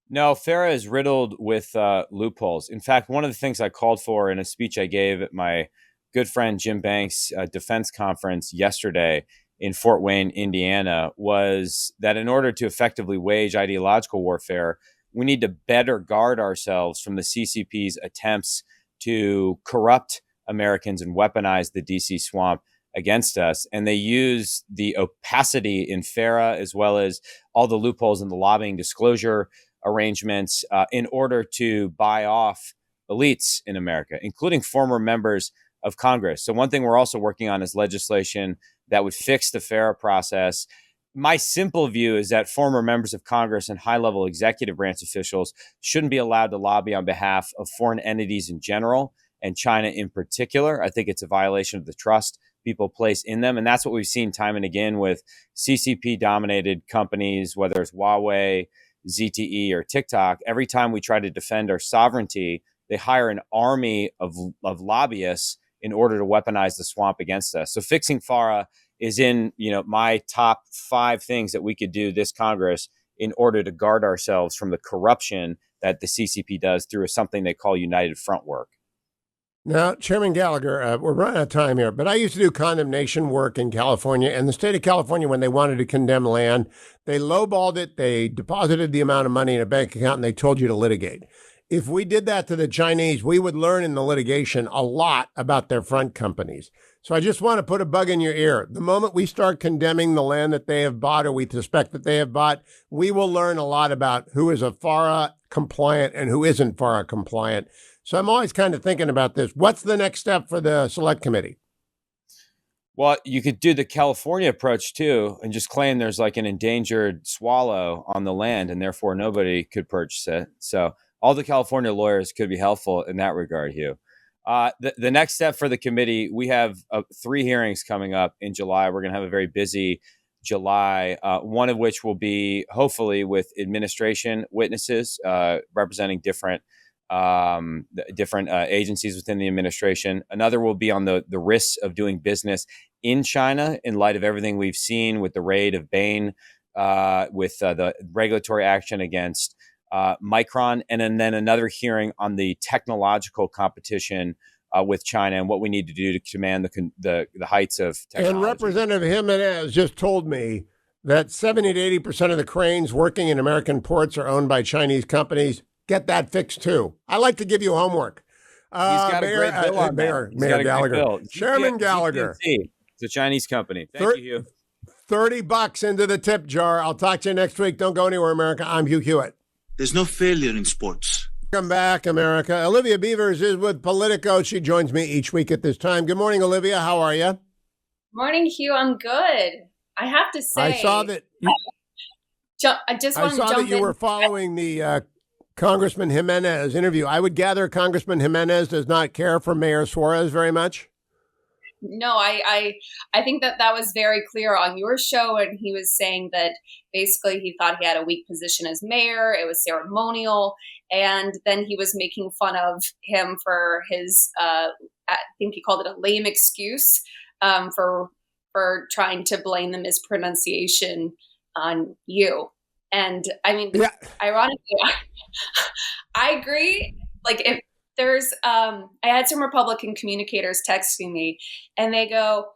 No, FARA is riddled with loopholes. In fact, one of the things I called for in a speech I gave at my good friend Jim Banks' defense conference yesterday in Fort Wayne, Indiana, was that in order to effectively wage ideological warfare, we need to better guard ourselves from the CCP's attempts to corrupt Americans and weaponize the DC swamp against us. And they use the opacity in FARA, as well as all the loopholes in the lobbying disclosure arrangements, in order to buy off elites in America, including former members of Congress. So one thing we're also working on is legislation that would fix the FARA process. My simple view is that former members of Congress and high-level executive branch officials shouldn't be allowed to lobby on behalf of foreign entities in general, and China in particular. I think it's a violation of the trust people place in them. And that's what we've seen time and again with CCP-dominated companies, whether it's Huawei, ZTE, or TikTok. Every time we try to defend our sovereignty, they hire an army of lobbyists in order to weaponize the swamp against us. So fixing FARA is in my top 5 things that we could do this Congress in order to guard ourselves from the corruption that the CCP does through something they call United Front work. Now, Chairman Gallagher, we're running out of time here, but I used to do condemnation work in California, and the state of California, when they wanted to condemn land, they lowballed it, they deposited the amount of money in a bank account, and they told you to litigate. If we did that to the Chinese, we would learn in the litigation a lot about their front companies. So I just want to put a bug in your ear. The moment we start condemning the land that they have bought or we suspect that they have bought, we will learn a lot about who is a FARA compliant and who isn't FARA compliant. So I'm always kind of thinking about this. What's the next step for the select committee? Well, you could do the California approach too, and just claim there's like an endangered swallow on the land and therefore nobody could purchase it. So all the California lawyers could be helpful in that regard, Hugh. The next step for the committee, we have 3 hearings coming up in July. We're going to have a very busy July, one of which will be hopefully with administration witnesses representing different agencies within the administration. Another will be on the risks of doing business in China in light of everything we've seen with the raid of Bain, with the regulatory action against Micron, and then another hearing on the technological competition with China and what we need to do to command the heights of technology. And Representative Gimenez just told me that 70 to 80% of the cranes working in American ports are owned by Chinese companies. Get that fixed too. I like to give you homework. He's got a great bill on Mayor Gallagher. Chairman Gallagher. It's a Chinese company. Thank you, Hugh. $30 into the tip jar. I'll talk to you next week. Don't go anywhere, America. I'm Hugh Hewitt. There's no failure in sports. Welcome back, America. Olivia Beavers is with Politico. She joins me each week at this time. Good morning, Olivia. How are you? Morning, Hugh. I'm good. I have to say, I saw that. You were following the Congressman Gimenez interview. I would gather Congressman Gimenez does not care for Mayor Suarez very much. No, I think that was very clear on your show, and he was saying that basically he thought he had a weak position as mayor. It was ceremonial, and then he was making fun of him for his, I think he called it a lame excuse, for trying to blame the mispronunciation on you. And I mean, Ironically, I agree. Like I had some Republican communicators texting me, and they go,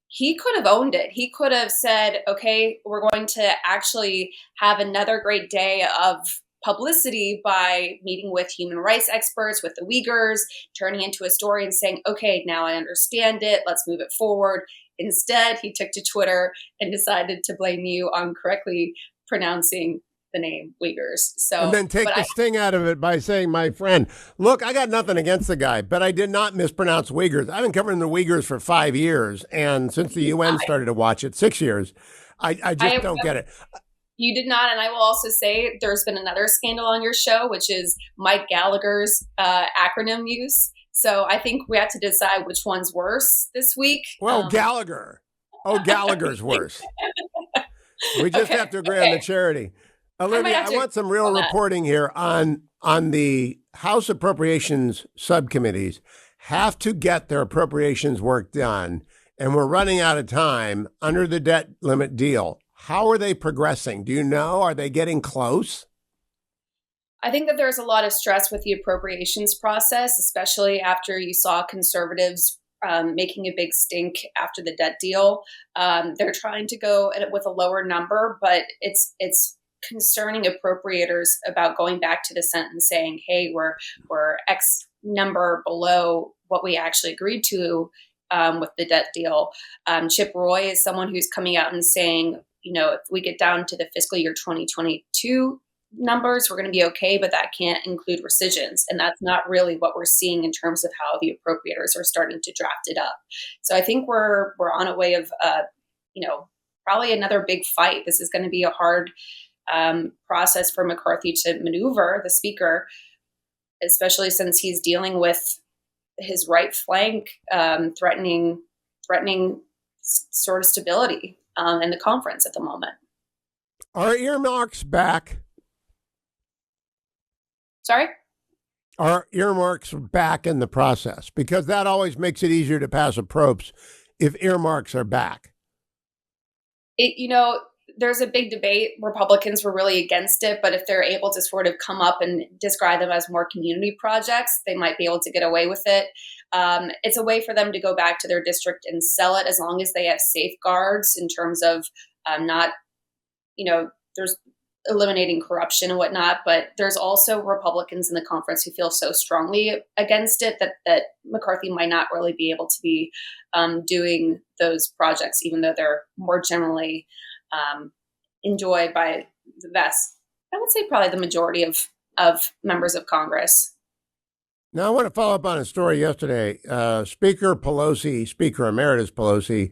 he could have owned it. He could have said, okay, we're going to actually have another great day of publicity by meeting with human rights experts, with the Uyghurs, turning into a story and saying, okay, now I understand it. Let's move it forward. Instead, he took to Twitter and decided to blame you on correctly pronouncing the name Uyghurs. So, and then take the sting out of it by saying, my friend, look, I got nothing against the guy, but I did not mispronounce Uyghurs. I've been covering the Uyghurs for 5 years. And since the UN started to watch it, 6 years, I just don't get it. You did not. And I will also say there's been another scandal on your show, which is Mike Gallagher's acronym use. So I think we have to decide which one's worse this week. Well, Gallagher. Oh, Gallagher's worse. We just have to agree on the charity. Olivia, I want some real reporting here on the House Appropriations subcommittees have to get their appropriations work done, and we're running out of time under the debt limit deal. How are they progressing? Do you know? Are they getting close? I think that there's a lot of stress with the appropriations process, especially after you saw conservatives making a big stink after the debt deal. They're trying to go with a lower number, but it's concerning appropriators about going back to the Senate and saying, hey, we're X number below what we actually agreed to with the debt deal. Chip Roy is someone who's coming out and saying, if we get down to the fiscal year 2022 numbers, we're going to be okay, but that can't include rescissions. And that's not really what we're seeing in terms of how the appropriators are starting to draft it up. So I think we're on a way of, probably another big fight. This is going to be a hard process for McCarthy to maneuver, the speaker, especially since he's dealing with his right flank threatening sort of stability in the conference at the moment. Are earmarks back? Sorry? Are earmarks back in the process? Because that always makes it easier to pass approps if earmarks are back. There's a big debate. Republicans were really against it, but if they're able to sort of come up and describe them as more community projects, they might be able to get away with it. It's a way for them to go back to their district and sell it as long as they have safeguards in terms of there's eliminating corruption and whatnot. But there's also Republicans in the conference who feel so strongly against it that McCarthy might not really be able to be doing those projects, even though they're more generally enjoyed by the vast, I would say probably the majority of members of Congress. Now, I want to follow up on a story yesterday. Speaker Emeritus Pelosi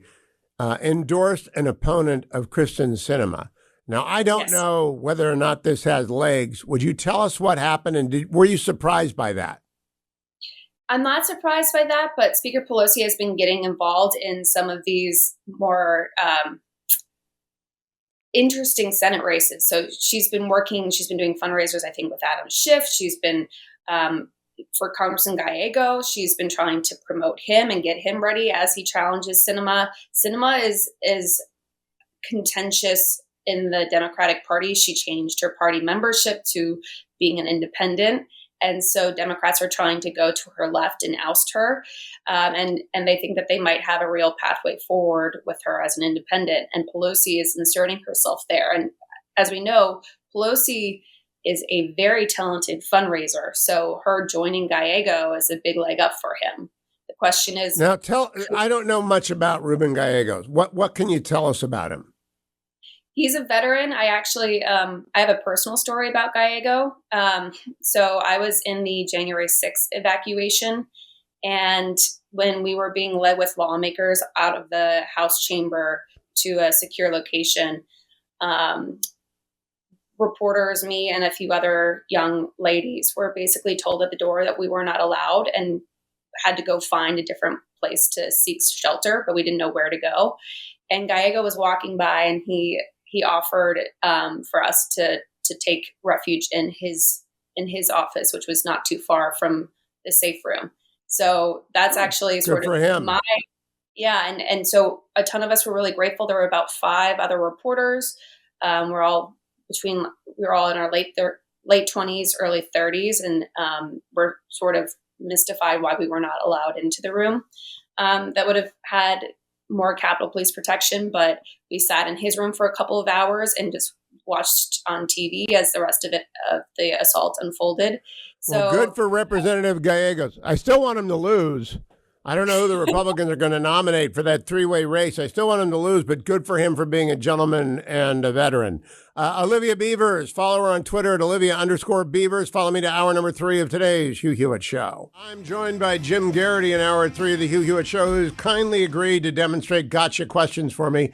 endorsed an opponent of Kyrsten Sinema. Now, I don't know whether or not this has legs. Would you tell us what happened, and were you surprised by that? I'm not surprised by that, but Speaker Pelosi has been getting involved in some of these more interesting Senate races. So she's been doing fundraisers, I think, with Adam Schiff. She's been, for Congressman Gallego, she's been trying to promote him and get him ready as he challenges Sinema. Sinema is contentious in the Democratic Party. She changed her party membership to being an independent. And so Democrats are trying to go to her left and oust her. And they think that they might have a real pathway forward with her as an independent. And Pelosi is inserting herself there. And as we know, Pelosi is a very talented fundraiser. So her joining Gallego is a big leg up for him. The question is... Now, I don't know much about Ruben Gallegos. What can you tell us about him? He's a veteran. I actually, I have a personal story about Gallego. So I was in the January 6th evacuation. And when we were being led with lawmakers out of the House chamber to a secure location, reporters, me and a few other young ladies were basically told at the door that we were not allowed and had to go find a different place to seek shelter, but we didn't know where to go. And Gallego was walking by and he offered for us to take refuge in his office, which was not too far from the safe room. So that's actually sort of him. And so a ton of us were really grateful. There were about 5 other reporters. We were all in our late 20s, early 30s, and we're sort of mystified why we were not allowed into the room. That would have had more Capitol Police protection, but we sat in his room for a couple of hours and just watched on TV as the rest of the assault unfolded. So well, good for Representative Gallegos. I still want him to lose. I don't know who the Republicans are going to nominate for that three-way race. I still want him to lose, but good for him for being a gentleman and a veteran. Olivia Beavers, follow her on Twitter at Olivia_Beavers. Follow me to hour number 3 of today's Hugh Hewitt Show. I'm joined by Jim Geraghty in hour 3 of the Hugh Hewitt Show, who's kindly agreed to demonstrate gotcha questions for me.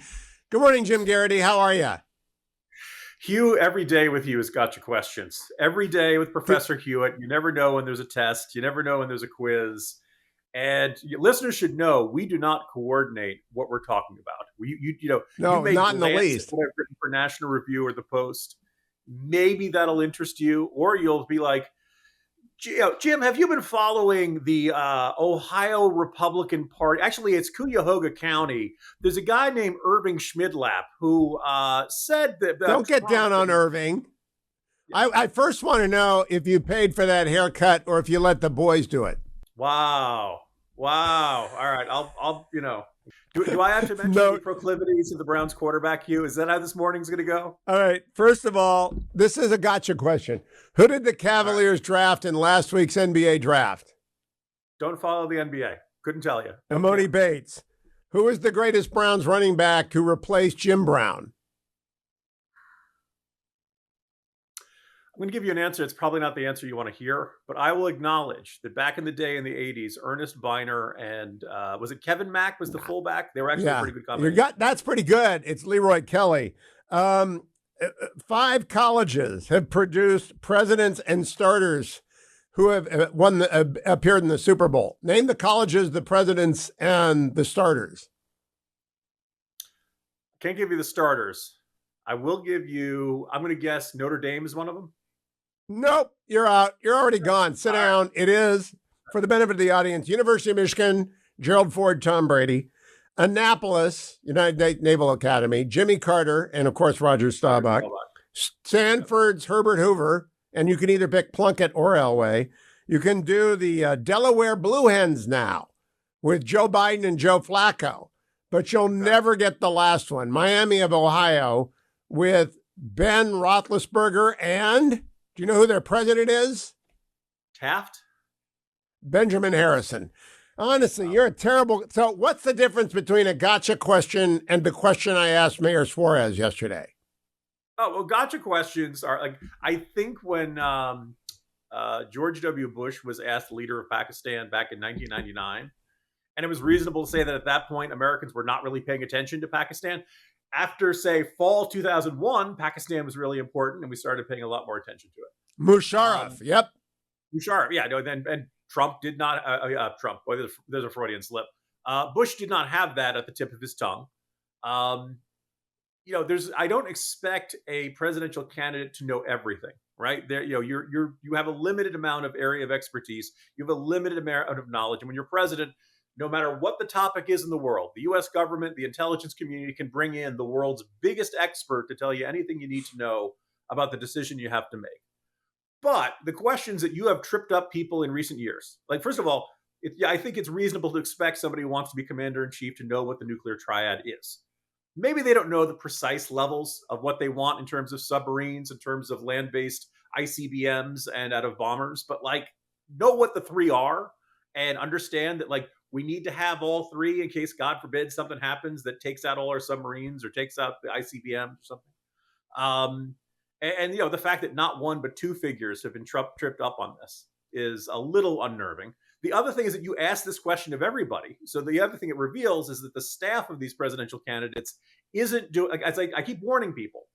Good morning, Jim Geraghty. How are you? Hugh, every day with you is gotcha questions. Every day with Professor Hewitt. You never know when there's a test. You never know when there's a quiz. And listeners should know we do not coordinate what we're talking about. No, you may not in the glance least. at what I've written for National Review or the Post. Maybe that'll interest you, or you'll be like, Jim, have you been following the Ohio Republican Party? Actually, it's Cuyahoga County. There's a guy named Irving Schmidlap who said that. Don't get down on Irving. I first want to know if you paid for that haircut or if you let the boys do it. Wow. All right. I'll do I have to mention the proclivities of the Browns quarterback, Hugh? Is that how this morning's going to go? All right. First of all, this is a gotcha question. Who did the Cavaliers draft in last week's NBA draft? Don't follow the NBA. Couldn't tell you. Amoni Bates. Who is the greatest Browns running back who replaced Jim Brown? I'm going to give you an answer. It's probably not the answer you want to hear, but I will acknowledge that back in the day in the 80s, Ernest Biner and was it Kevin Mack was the fullback? They were actually a pretty good combination. That's pretty good. It's Leroy Kelly. 5 colleges have produced presidents and starters who have appeared in the Super Bowl. Name the colleges, the presidents, and the starters. Can't give you the starters. I will give you, I'm going to guess Notre Dame is one of them. Nope, you're out. You're already gone. Sit down. It is, for the benefit of the audience, University of Michigan, Gerald Ford, Tom Brady, Annapolis, United States Naval Academy, Jimmy Carter, and of course, Roger Staubach, Stanford's Herbert Hoover, and you can either pick Plunkett or Elway. You can do the Delaware Blue Hens now with Joe Biden and Joe Flacco, but you'll never get the last one. Miami of Ohio with Ben Roethlisberger and... Do you know who their president is? Taft? Benjamin Harrison. Honestly, you're a terrible... So what's the difference between a gotcha question and the question I asked Mayor Suarez yesterday? Oh, well, gotcha questions are like, I think when George W. Bush was asked leader of Pakistan back in 1999, and it was reasonable to say that at that point, Americans were not really paying attention to Pakistan. After, say, fall 2001, Pakistan was really important, and we started paying a lot more attention to it. Musharraf, yep. Musharraf, yeah. No, and Trump did not, Trump, boy, there's a Freudian slip. Bush did not have that at the tip of his tongue. I don't expect a presidential candidate to know everything, right? There, you have a limited amount of area of expertise. You have a limited amount of knowledge. And when you're president, no matter what the topic is in the world, the U.S. government, the intelligence community can bring in the world's biggest expert to tell you anything you need to know about the decision you have to make. But the questions that you have tripped up people in recent years, like, first of all, I think it's reasonable to expect somebody who wants to be commander-in-chief to know what the nuclear triad is. Maybe they don't know the precise levels of what they want in terms of submarines, in terms of land-based ICBMs and out of bombers, but know what the three are and understand that we need to have all three in case, God forbid, something happens that takes out all our submarines or takes out the ICBM or something. The fact that not one but two figures have been tripped up on this is a little unnerving. The other thing is that you ask this question of everybody. So the other thing it reveals is that the staff of these presidential candidates isn't doing, as I keep warning people,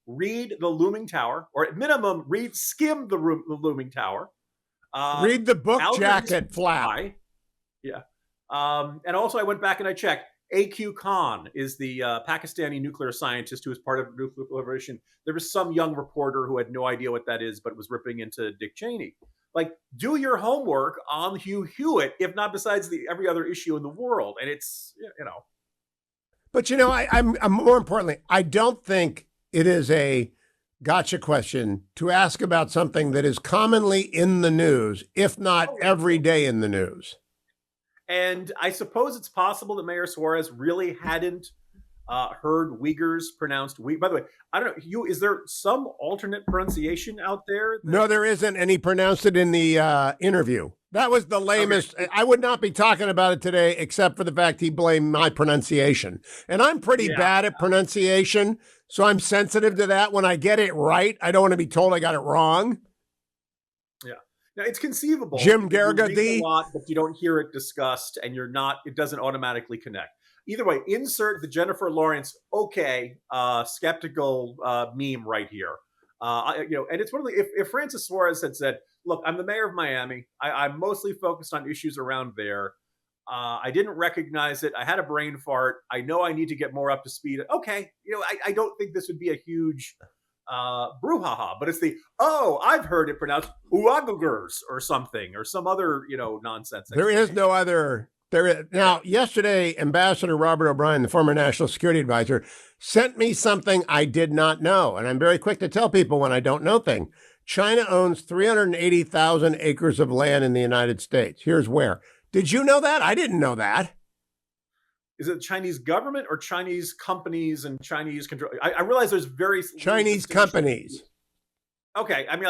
read The Looming Tower, or at minimum, skim the Looming Tower. Read the book jacket flap. Yeah. And also I went back and I checked. A.Q. Khan is the Pakistani nuclear scientist who is part of nuclear proliferation. There was some young reporter who had no idea what that is, but was ripping into Dick Cheney. Do your homework on Hugh Hewitt, if not besides every other issue in the world. And it's, But, I'm more importantly, I don't think it is a gotcha question to ask about something that is commonly in the news, if not every day in the news. And I suppose it's possible that Mayor Suarez really hadn't heard Uyghurs pronounced Uyghur. By the way, I don't know, Hugh, is there some alternate pronunciation out there? No, there isn't, and he pronounced it in the interview. That was the lamest. Okay. I would not be talking about it today, except for the fact he blamed my pronunciation. And I'm pretty bad at pronunciation, so I'm sensitive to that. When I get it right, I don't want to be told I got it wrong. Yeah. Now, it's conceivable. Geraghty. A lot, but you don't hear it discussed, and it doesn't automatically connect. Either way, insert the Jennifer Lawrence, skeptical meme right here. And it's one of the, if Francis Suarez had said, look, I'm the mayor of Miami. I'm mostly focused on issues around there. I didn't recognize it. I had a brain fart. I know I need to get more up to speed. Okay. I don't think this would be a huge brouhaha, but it's I've heard it pronounced Uagagers or something, or some other, nonsense. There is no other. Now, yesterday, Ambassador Robert O'Brien, the former National Security Advisor, sent me something I did not know. And I'm very quick to tell people when I don't know things. China owns 380,000 acres of land in the United States. Here's where. Did you know that? I didn't know that. Is it the Chinese government or Chinese companies and Chinese control? I realize there's various Chinese companies. Okay. I mean,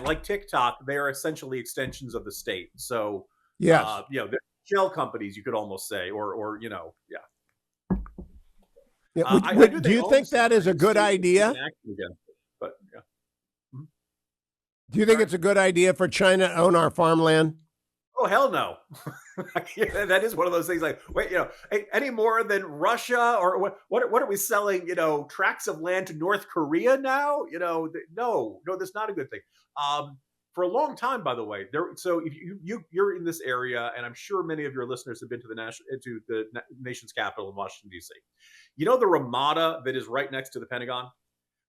like TikTok, they are essentially extensions of the state. So, yes. They're shell companies, you could almost say, or Yeah. Do you think that is a good idea? But yeah. Do you think it's a good idea for China to own our farmland? Oh, hell no. That is one of those things like, wait, any more than Russia or what are we selling, tracts of land to North Korea now? No, that's not a good thing. For a long time, by the way, so if you're in this area, and I'm sure many of your listeners have been to the nation's capital in Washington, D.C. The Ramada that is right next to the Pentagon?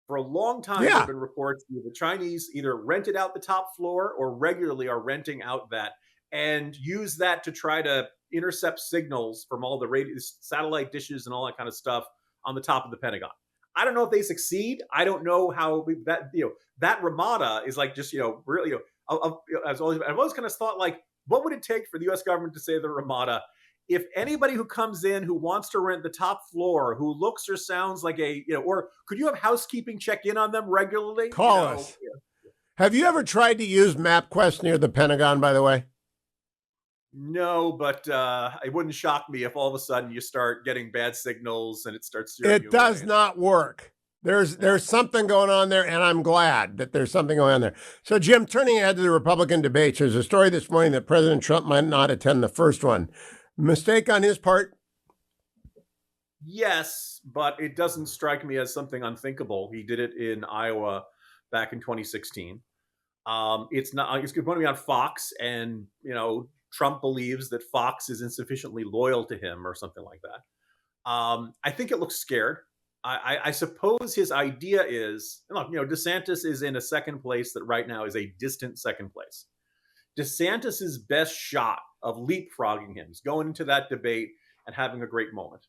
For a long time, there have been reports that the Chinese either rented out the top floor or regularly are renting out that and use that to try to intercept signals from all the satellite dishes and all that kind of stuff on the top of the Pentagon. I don't know if they succeed. I don't know how that Ramada is like just, really, I've always kind of thought, like, what would it take for the U.S. government to say the Ramada? If anybody who comes in who wants to rent the top floor, who looks or sounds like or could you have housekeeping check in on them regularly? Call us. Have you ever tried to use MapQuest near the Pentagon, by the way? No, but it wouldn't shock me if all of a sudden you start getting bad signals and it starts. It does not work. There's something going on there, and I'm glad that there's something going on there. So, Jim, turning ahead to the Republican debates, there's a story this morning that President Trump might not attend the first one. Mistake on his part? Yes, but it doesn't strike me as something unthinkable. He did it in Iowa back in 2016. It's going to be on Fox, and Trump believes that Fox is insufficiently loyal to him or something like that. I think it looks scared. I suppose his idea is, look, DeSantis is in a second place that right now is a distant second place. DeSantis's best shot of leapfrogging him is going into that debate and having a great moment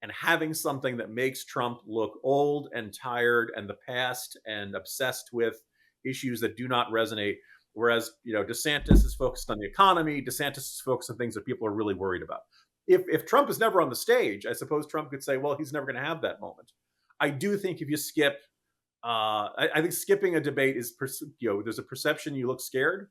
and having something that makes Trump look old and tired and the past and obsessed with issues that do not resonate. Whereas, DeSantis is focused on the economy. DeSantis is focused on things that people are really worried about. If Trump is never on the stage, I suppose Trump could say, well, he's never going to have that moment. I do think if you skip, I think skipping a debate is, there's a perception you look scared.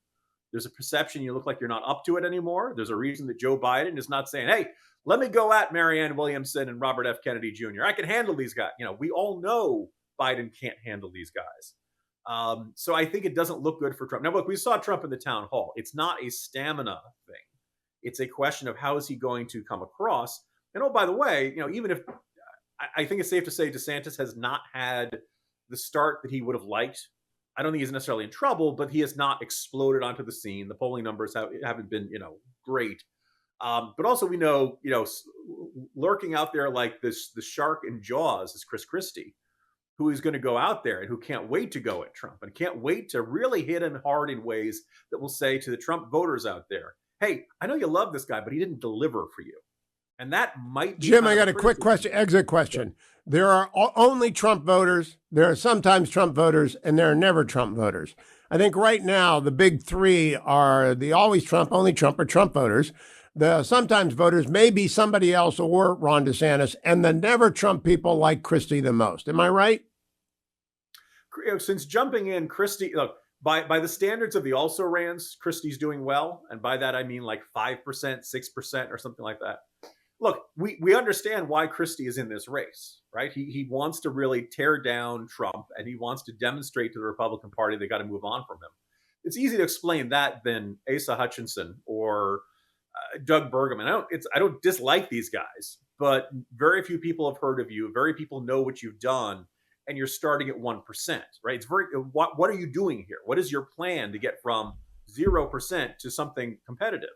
There's a perception you look like you're not up to it anymore. There's a reason that Joe Biden is not saying, hey, let me go at Marianne Williamson and Robert F. Kennedy Jr. I can handle these guys. We all know Biden can't handle these guys. So I think it doesn't look good for Trump. Now, look, we saw Trump in the town hall. It's not a stamina thing. It's a question of how is he going to come across. And by the way, even if I think it's safe to say DeSantis has not had the start that he would have liked. I don't think he's necessarily in trouble, but he has not exploded onto the scene. The polling numbers haven't been, great. But also we know, lurking out there like the shark in Jaws is Chris Christie, who is going to go out there and who can't wait to go at Trump and can't wait to really hit him hard in ways that will say to the Trump voters out there, hey, I know you love this guy, but he didn't deliver for you. And that might be Jim, I got a quick question, exit question. There are only Trump voters, there are sometimes Trump voters, and there are never Trump voters. I think right now the big three are the always Trump, only Trump, or Trump voters. The sometimes voters may be somebody else or Ron DeSantis, and the never Trump people like Christie the most. Am I right? Since jumping in, Christie, look, by the standards of the also-rans, Christie's doing well. And by that, I mean like 5%, 6% or something like that. Look, we understand why Christie is in this race, right? He wants to really tear down Trump, and he wants to demonstrate to the Republican Party they got to move on from him. It's easy to explain that than Asa Hutchinson or Doug Bergman. I don't dislike these guys, but very few people have heard of you. Very people know what you've done, and you're starting at 1%, right? It's very what are you doing here? What is your plan to get from 0% to something competitive?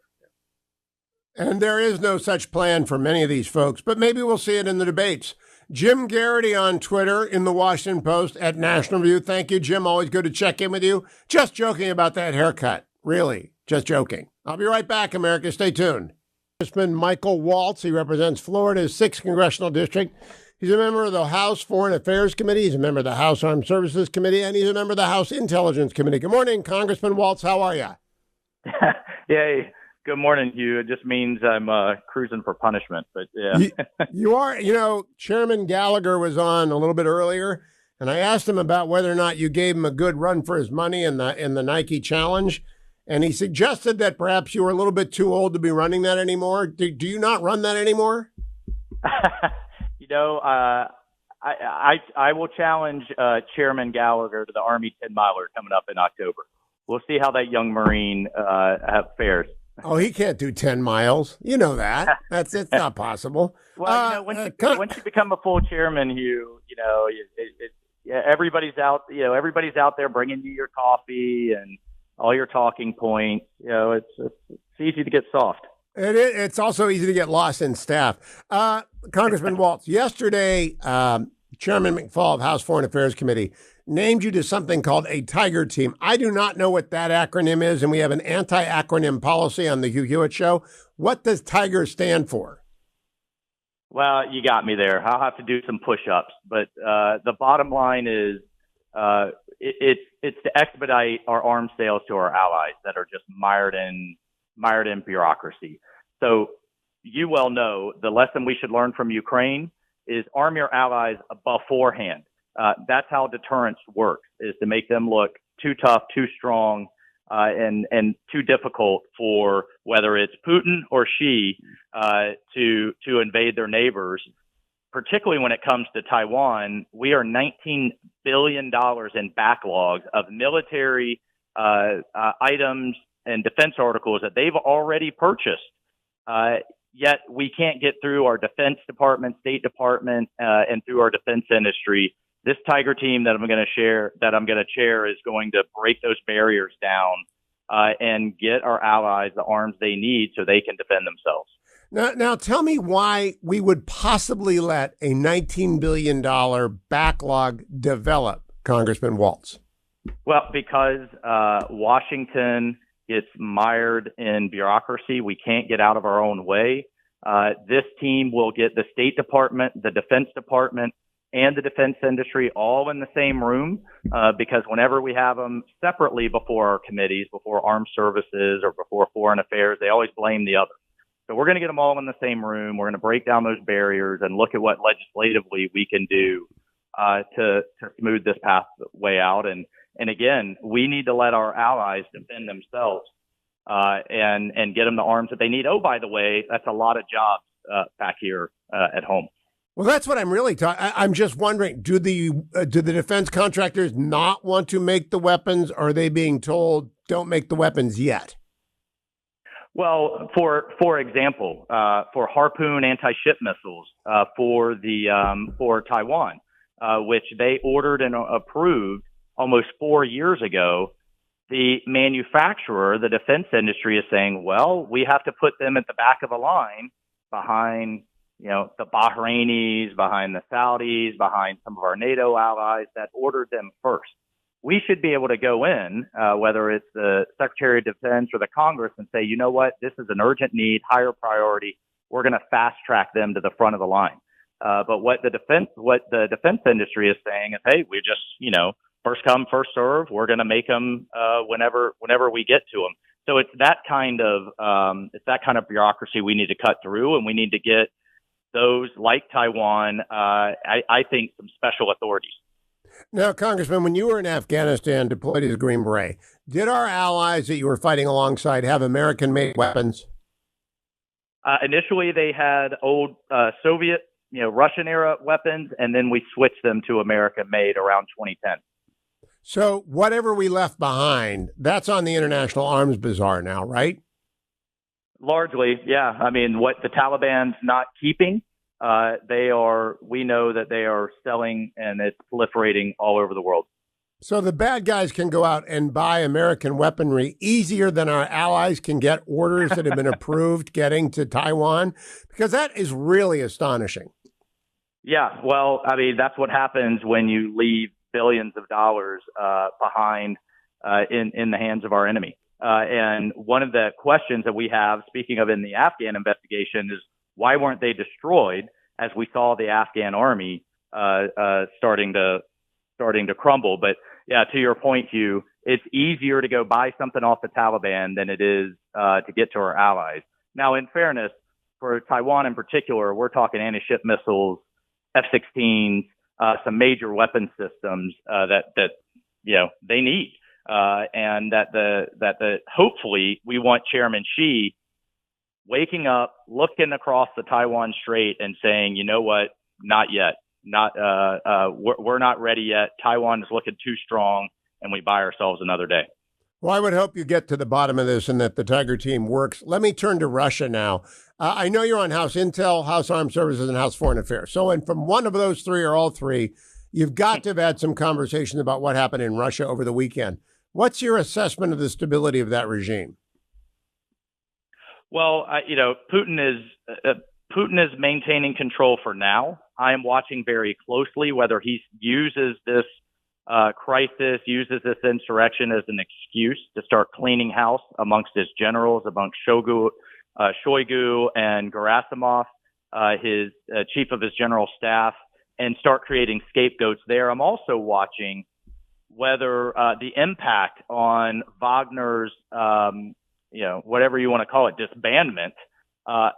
And there is no such plan for many of these folks, but maybe we'll see it in the debates. Jim Geraghty on Twitter, in the Washington Post, at National Review. Thank you, Jim. Always good to check in with you. Just joking about that haircut. Really, just joking. I'll be right back, America. Stay tuned. Congressman Michael Waltz. He represents Florida's 6th Congressional District. He's a member of the House Foreign Affairs Committee. He's a member of the House Armed Services Committee, and he's a member of the House Intelligence Committee. Good morning, Congressman Waltz. How are you? Yay. Good morning, Hugh. It just means I'm cruising for punishment, but yeah. You are. You know, Chairman Gallagher was on a little bit earlier, and I asked him about whether or not you gave him a good run for his money in the Nike Challenge, and he suggested that perhaps you were a little bit too old to be running that anymore. Do you not run that anymore? I will challenge Chairman Gallagher to the Army 10-miler coming up in October. We'll see how that young Marine fares. Oh, he can't do 10 miles. You know that. It's not possible. Well, once you become a full chairman, Hugh, everybody's out. Everybody's out there bringing you your coffee and all your talking points. It's easy to get soft. It's also easy to get lost in staff. Congressman Waltz, yesterday, Chairman McFall of House Foreign Affairs Committee named you to something called a Tiger Team. I do not know what that acronym is, and we have an anti-acronym policy on the Hugh Hewitt Show. What does Tiger stand for? Well, you got me there. I'll have to do some push-ups, but the bottom line is it's to expedite our arms sales to our allies that are just mired in bureaucracy. So you well know the lesson we should learn from Ukraine is arm your allies beforehand. That's how deterrence works, is to make them look too tough, too strong, and too difficult for whether it's Putin or Xi to invade their neighbors. Particularly when it comes to Taiwan, we are $19 billion in backlogs of military items and defense articles that they've already purchased. Yet we can't get through our Defense Department, State Department, and through our defense industry. This Tiger Team that I'm going to chair is going to break those barriers down and get our allies the arms they need so they can defend themselves. Now tell me why we would possibly let a $19 billion backlog develop, Congressman Waltz. Well, because Washington gets mired in bureaucracy. We can't get out of our own way. This team will get the State Department, the Defense Department, and the defense industry all in the same room, because whenever we have them separately before our committees, before Armed Services or before Foreign Affairs, they always blame the other. So we're going to get them all in the same room. We're going to break down those barriers and look at what legislatively we can do to smooth this pathway out. And again, we need to let our allies defend themselves and get them the arms that they need. Oh, by the way, that's a lot of jobs back here at home. Well, that's what I'm really talking. I'm just wondering: do the defense contractors not want to make the weapons? Or are they being told don't make the weapons yet? Well, for example, for Harpoon anti-ship missiles for Taiwan, which they ordered and approved almost 4 years ago, the manufacturer, the defense industry, is saying, well, we have to put them at the back of the line behind, the Bahrainis, behind the Saudis, behind some of our NATO allies that ordered them first. We should be able to go in, whether it's the Secretary of Defense or the Congress, and say, you know what, this is an urgent need, higher priority. we're going to fast track them to the front of the line. But what the defense industry is saying is, hey, we just, first come, first serve. We're going to make them whenever we get to them. So it's that kind of bureaucracy we need to cut through, and we need to get those like Taiwan. I think some special authorities. Now, Congressman, when you were in Afghanistan deployed as a Green Beret, did our allies that you were fighting alongside have American-made weapons? Initially, they had old Soviet, Russian-era weapons, and then we switched them to American-made around 2010. So whatever we left behind, that's on the International Arms Bazaar now, right? Largely, yeah. I mean, what the Taliban's not keeping, we know that they are selling, and it's proliferating all over the world. So the bad guys can go out and buy American weaponry easier than our allies can get orders that have been approved getting to Taiwan? Because that is really astonishing. Yeah, well, I mean, that's what happens when you leave billions of dollars behind in the hands of our enemy. And one of the questions that we have, speaking of in the Afghan investigation, is why weren't they destroyed as we saw the Afghan army starting to crumble? But yeah, to your point, Hugh, it's easier to go buy something off the Taliban than it is to get to our allies. Now, in fairness, for Taiwan in particular, we're talking anti-ship missiles, F-16s, some major weapon systems that they need, and that hopefully we want Chairman Xi waking up, looking across the Taiwan Strait, and saying, you know what, not yet. We're not ready yet. Taiwan is looking too strong, and we buy ourselves another day. Well, I would hope you get to the bottom of this and that the Tiger team works. Let me turn to Russia now. I know you're on House Intel, House Armed Services, and House Foreign Affairs. So, and from one of those three or all three, you've got to have had some conversations about what happened in Russia over the weekend. What's your assessment of the stability of that regime? Well, Putin is maintaining control for now. I am watching very closely whether he uses this crisis, uses this insurrection as an excuse to start cleaning house amongst his generals, amongst Shoigu and Gerasimov, his chief of his general staff, and start creating scapegoats there. I'm also watching whether the impact on Wagner's, whatever you want to call it, disbandment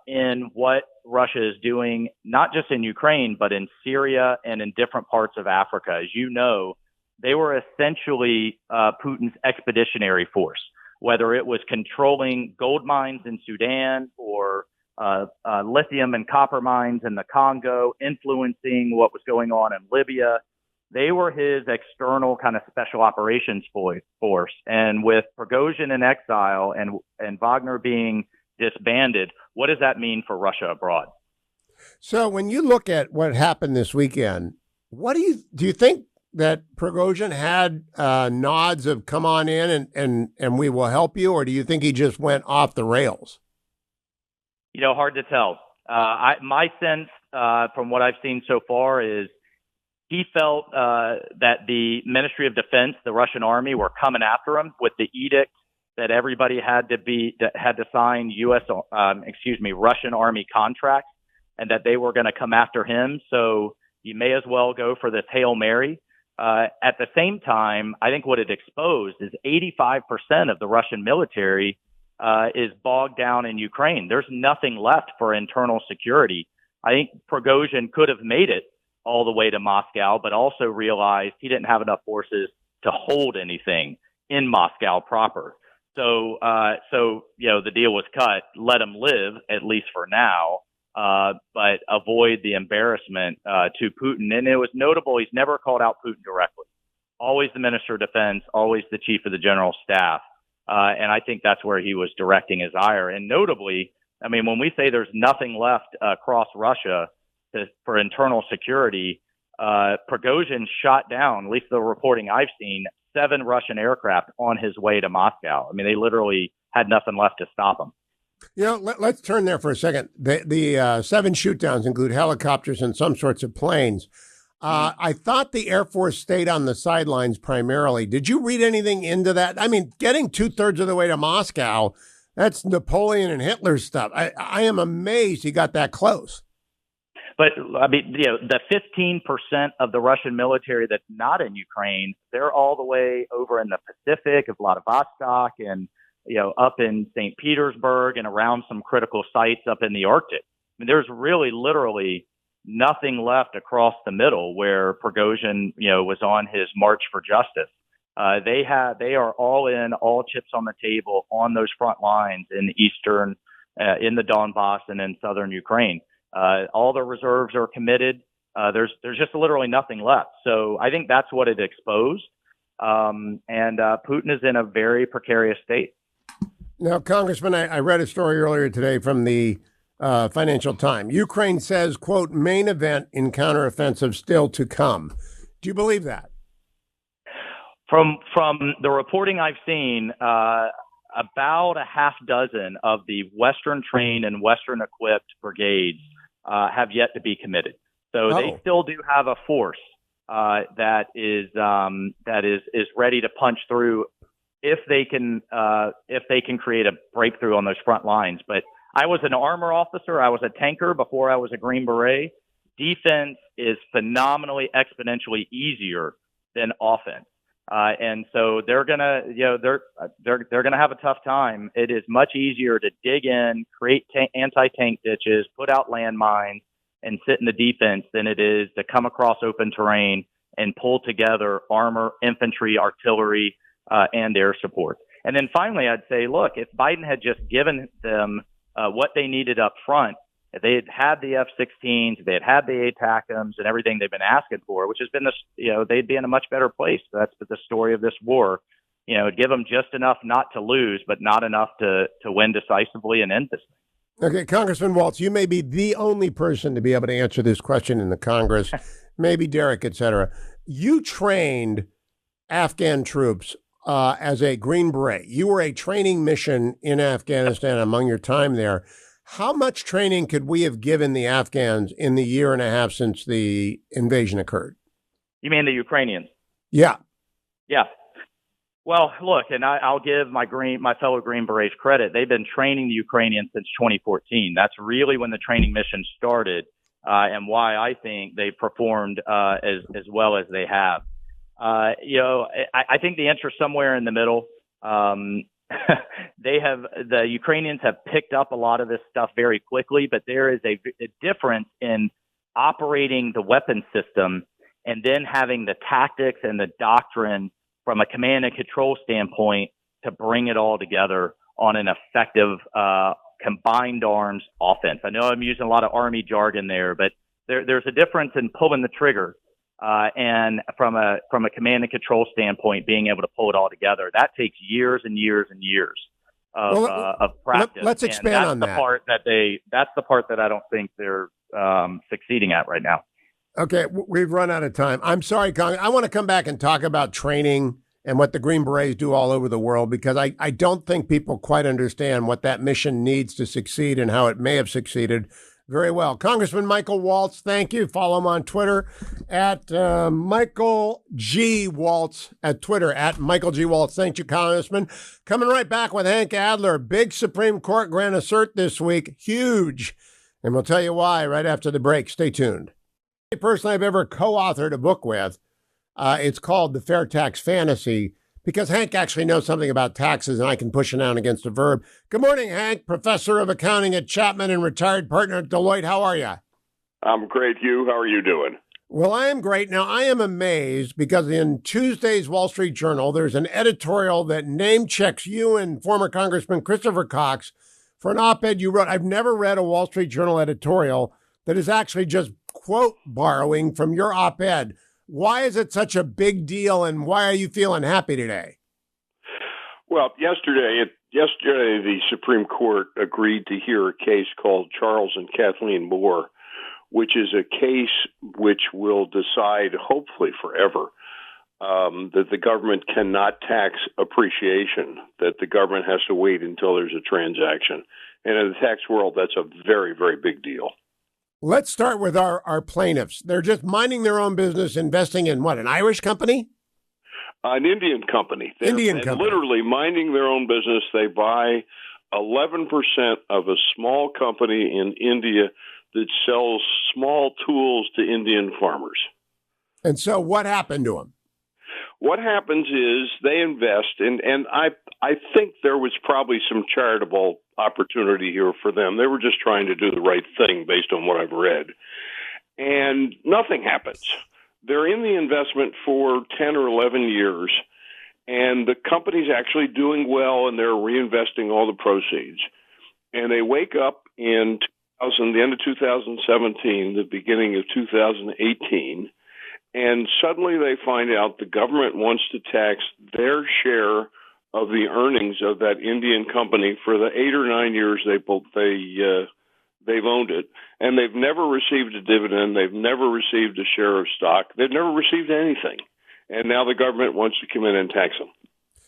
in what Russia is doing, not just in Ukraine, but in Syria and in different parts of Africa. As you know, they were essentially Putin's expeditionary force, whether it was controlling gold mines in Sudan or lithium and copper mines in the Congo, influencing what was going on in Libya. They were his external kind of special operations force. And with Prigozhin in exile and Wagner being disbanded, what does that mean for Russia abroad? So when you look at what happened this weekend, what do you think that Prigozhin had nods of come on in and we will help you, or do you think he just went off the rails? Hard to tell. My sense from what I've seen so far is he felt that the Ministry of Defense, the Russian army, were coming after him with the edict that everybody had to sign Russian army contracts, and that they were going to come after him. So you may as well go for this Hail Mary. At the same time, I think what it exposed is 85% of the Russian military is bogged down in Ukraine. There's nothing left for internal security. I think Prigozhin could have made it all the way to Moscow, but also realized he didn't have enough forces to hold anything in Moscow proper. So the deal was cut. Let him live, at least for now, but avoid the embarrassment to Putin. And it was notable, he's never called out Putin directly. Always the Minister of Defense, always the Chief of the General Staff. And I think that's where he was directing his ire. And notably, I mean, when we say there's nothing left across Russia for internal security, Prigozhin shot down, at least the reporting I've seen, 7 Russian aircraft on his way to Moscow. I mean, they literally had nothing left to stop him. Let's turn there for a second. The 7 shootdowns include helicopters and some sorts of planes. I thought the Air Force stayed on the sidelines primarily. Did you read anything into that? I mean, getting 2/3 of the way to Moscow, That's Napoleon and Hitler stuff. I am amazed he got that close. But I mean, the 15% of the Russian military that's not in Ukraine, they're all the way over in the Pacific, of Vladivostok, and up in St. Petersburg and around some critical sites up in the Arctic. I mean, there's really literally nothing left across the middle where Prigozhin, was on his march for justice. They are all in, all chips on the table on those front lines in the eastern, in the Donbass and in southern Ukraine. All the reserves are committed. There's just literally nothing left. So I think that's what it exposed. And Putin is in a very precarious state. Now, Congressman, I read a story earlier today from the Financial Times. Ukraine says, quote, main event in counteroffensive still to come. Do you believe that? From the reporting I've seen, about a half dozen of the Western trained and Western equipped brigades have yet to be committed. So they still do have a force that is ready to punch through if they can create a breakthrough on those front lines. But I was an armor officer. I was a tanker before I was a Green Beret. Defense is phenomenally exponentially easier than offense. And so they're gonna have a tough time. It is much easier to dig in, create anti-tank ditches, put out landmines, and sit in the defense than it is to come across open terrain and pull together armor, infantry, artillery, and air support. And then finally, I'd say, look, if Biden had just given them what they needed up front, if they had the F-16s, if they had the ATACMs and everything they've been asking for, which has been they'd be in a much better place. That's the story of this war. Give them just enough not to lose, but not enough to win decisively and end this thing. Okay, Congressman Waltz, you may be the only person to be able to answer this question in the Congress, maybe Derek, et cetera. You trained Afghan troops as a Green Beret. You were a training mission in Afghanistan among your time there. How much training could we have given the Afghans in the year and a half since the invasion occurred? You mean the Ukrainians? Yeah. Yeah. Well, look, and I'll give my fellow Green Berets credit. They've been training the Ukrainians since 2014. That's really when the training mission started, and why I think they performed as well as they have. I think the answer's somewhere in the middle. The Ukrainians have picked up a lot of this stuff very quickly, but there is a difference in operating the weapon system and then having the tactics and the doctrine from a command and control standpoint to bring it all together on an effective combined arms offense. I know I'm using a lot of Army jargon there, but there's a difference in pulling the trigger and from a command and control standpoint, being able to pull it all together. That takes years and years and years of practice. Let's expand on that. That's the part that I don't think they're succeeding at right now. Okay, we've run out of time. I'm sorry, Cong. I want to come back and talk about training and what the Green Berets do all over the world, because I don't think people quite understand what that mission needs to succeed and how it may have succeeded very well. Congressman Michael Waltz, thank you. Follow him on Twitter at Michael G. Waltz at Twitter, at Michael G. Waltz. Thank you, Congressman. Coming right back with Hank Adler. Big Supreme Court grant of cert this week. Huge. And we'll tell you why right after the break. Stay tuned. The person I've ever co-authored a book with, it's called The Fair Tax Fantasy, because Hank actually knows something about taxes and I can push it down against a verb. Good morning, Hank, professor of accounting at Chapman and retired partner at Deloitte. How are you? I'm great, Hugh. How are you doing? Well, I am great. Now, I am amazed because in Tuesday's Wall Street Journal, there's an editorial that name checks you and former Congressman Christopher Cox for an op-ed you wrote. I've never read a Wall Street Journal editorial that is actually just quote borrowing from your op-ed. Why is it such a big deal, and why are you feeling happy today? Well, yesterday the Supreme Court agreed to hear a case called Charles and Kathleen Moore, which is a case which will decide, hopefully forever, that the government cannot tax appreciation, that the government has to wait until there's a transaction. And in the tax world, that's a very, very big deal. Let's start with our plaintiffs. They're just minding their own business, investing in what, an Irish company? An Indian company. They're literally minding their own business. They buy 11% of a small company in India that sells small tools to Indian farmers. And so what happened to them? What happens is they invest, and I think there was probably some charitable opportunity here for them. They were just trying to do the right thing based on what I've read. And nothing happens. They're in the investment for 10 or 11 years, and the company's actually doing well, and they're reinvesting all the proceeds. And they wake up in the end of 2017, the beginning of 2018, and suddenly they find out the government wants to tax their share of the earnings of that Indian company for the 8 or 9 years they've owned it, and they've never received a dividend. They've never received a share of stock. They've never received anything, and now the government wants to come in and tax them.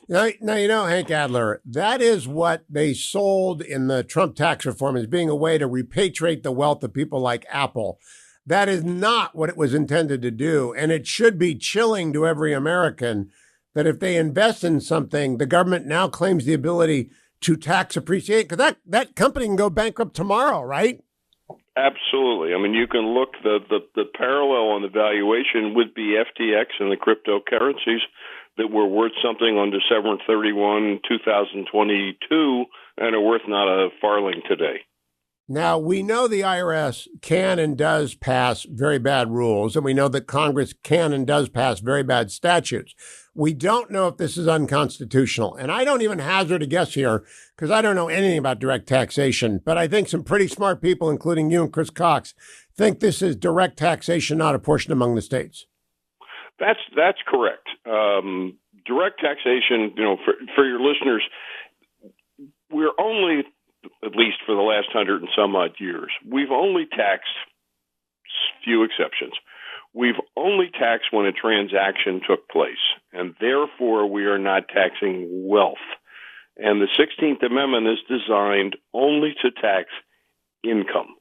Now, you know, Hank Adler, that is what they sold in the Trump tax reform as being a way to repatriate the wealth of people like Apple. That is not what it was intended to do. And it should be chilling to every American that if they invest in something, the government now claims the ability to tax appreciate, because that company can go bankrupt tomorrow, right? Absolutely. I mean, you can look, the parallel on the valuation would be FTX and the cryptocurrencies that were worth something on December 31, 2022, and are worth not a farthing today. Now, we know the IRS can and does pass very bad rules, and we know that Congress can and does pass very bad statutes. We don't know if this is unconstitutional, and I don't even hazard a guess here because I don't know anything about direct taxation, but I think some pretty smart people, including you and Chris Cox, think this is direct taxation, not apportioned among the states. That's correct. Direct taxation, for your listeners, we're only, at least for the last 100 and some odd years, we've only taxed, few exceptions, we've only taxed when a transaction took place, and therefore we are not taxing wealth. And the 16th Amendment is designed only to tax income.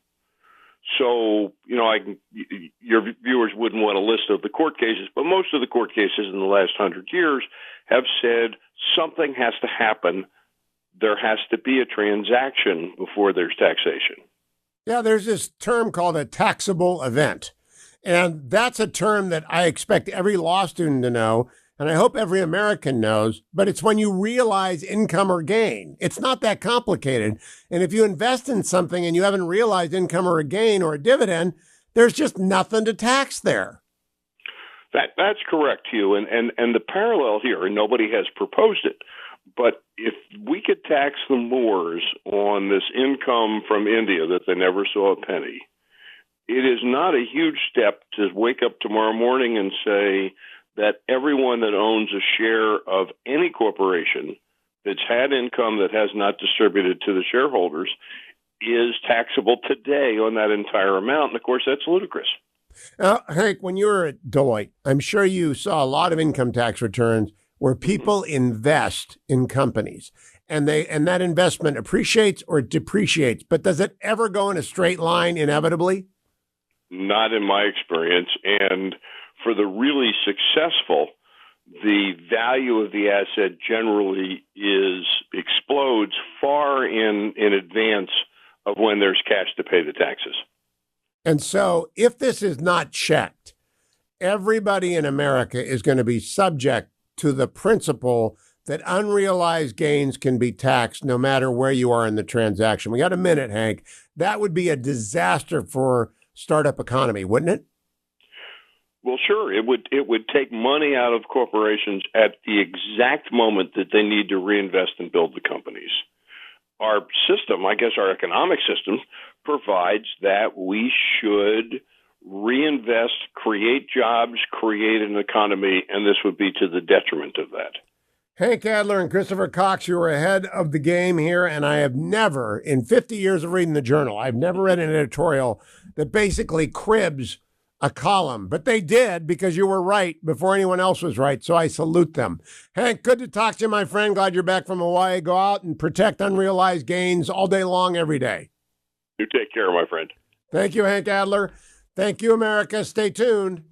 So, your viewers wouldn't want a list of the court cases, but most of the court cases in the last 100 years have said something has to happen. There has to be a transaction before there's taxation. Yeah, there's this term called a taxable event. And that's a term that I expect every law student to know, and I hope every American knows, but it's when you realize income or gain. It's not that complicated. And if you invest in something and you haven't realized income or a gain or a dividend, there's just nothing to tax there. That's correct, Hugh. And the parallel here, and nobody has proposed it, but if we could tax the Moors on this income from India that they never saw a penny, it is not a huge step to wake up tomorrow morning and say that everyone that owns a share of any corporation that's had income that has not distributed to the shareholders is taxable today on that entire amount. And of course, that's ludicrous. Hank, when you were at Deloitte, I'm sure you saw a lot of income tax returns where people invest in companies and that investment appreciates or depreciates. But does it ever go in a straight line inevitably? Not in my experience. And for the really successful, the value of the asset generally explodes far in advance of when there's cash to pay the taxes. And so if this is not checked, everybody in America is going to be subject to the principle that unrealized gains can be taxed no matter where you are in the transaction. We got a minute, Hank. That would be a disaster for startup economy, wouldn't it? Well, sure. It would take money out of corporations at the exact moment that they need to reinvest and build the companies. Our system, I guess our economic system, provides that we should reinvest, create jobs, create an economy, and this would be to the detriment of that. Hank Adler and Christopher Cox, you were ahead of the game here, and I have never, in 50 years of reading the Journal, I've never read an editorial that basically cribs a column, but they did because you were right before anyone else was right, so I salute them. Hank, good to talk to you, my friend. Glad you're back from Hawaii. Go out and protect unrealized gains all day long, every day. You take care, my friend. Thank you, Hank Adler. Thank you, America. Stay tuned.